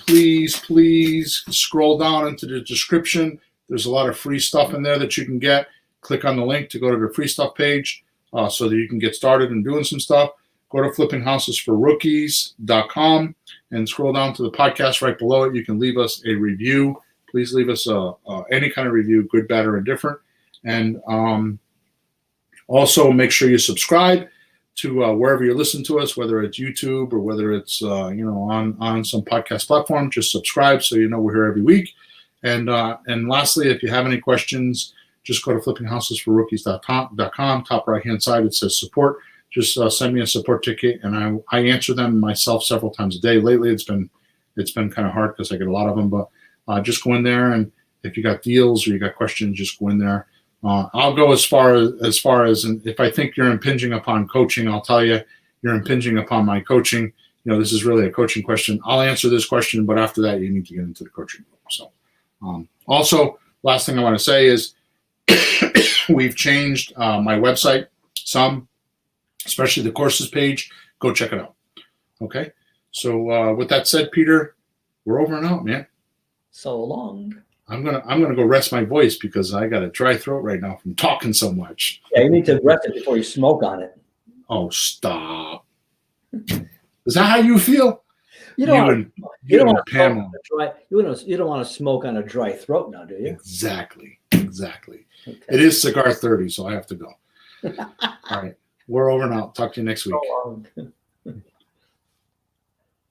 scroll down into the description. There's a lot of free stuff in there that you can get. Click on the link to go to the free stuff page so that you can get started and doing some stuff. go to flippinghousesforrookies.com and scroll down to the podcast right below it. You can leave us a review. Please leave us any kind of review, good, bad, or indifferent. And also make sure you subscribe to wherever you listen to us, whether it's YouTube or whether it's on some podcast platform. Just subscribe so you know we're here every week. And lastly, if you have any questions, just go to flippinghousesforrookies.com. Top right hand side, it says support. Just send me a support ticket, and I answer them myself several times a day. Lately, it's been kind of hard because I get a lot of them, but just go in there, and if you got deals or you got questions, just go in there. I'll go as far as and if I think you're impinging upon coaching, I'll tell you you're impinging upon my coaching. This is really a coaching question. I'll answer this question, but after that, you need to get into the coaching room. So, also, last thing I want to say is we've changed my website some, especially the courses page. Go check it out. Okay. So with that said, Peter, we're over and out, man. So long. I'm gonna go rest my voice because I got a dry throat right now from talking so much. Yeah, you need to rest it before you smoke on it. Oh, stop! Is that how you feel? You don't want to smoke on a dry throat now, do you? Exactly. Okay. It is cigar 30, so I have to go. All right, we're over now. Talk to you next week. So long.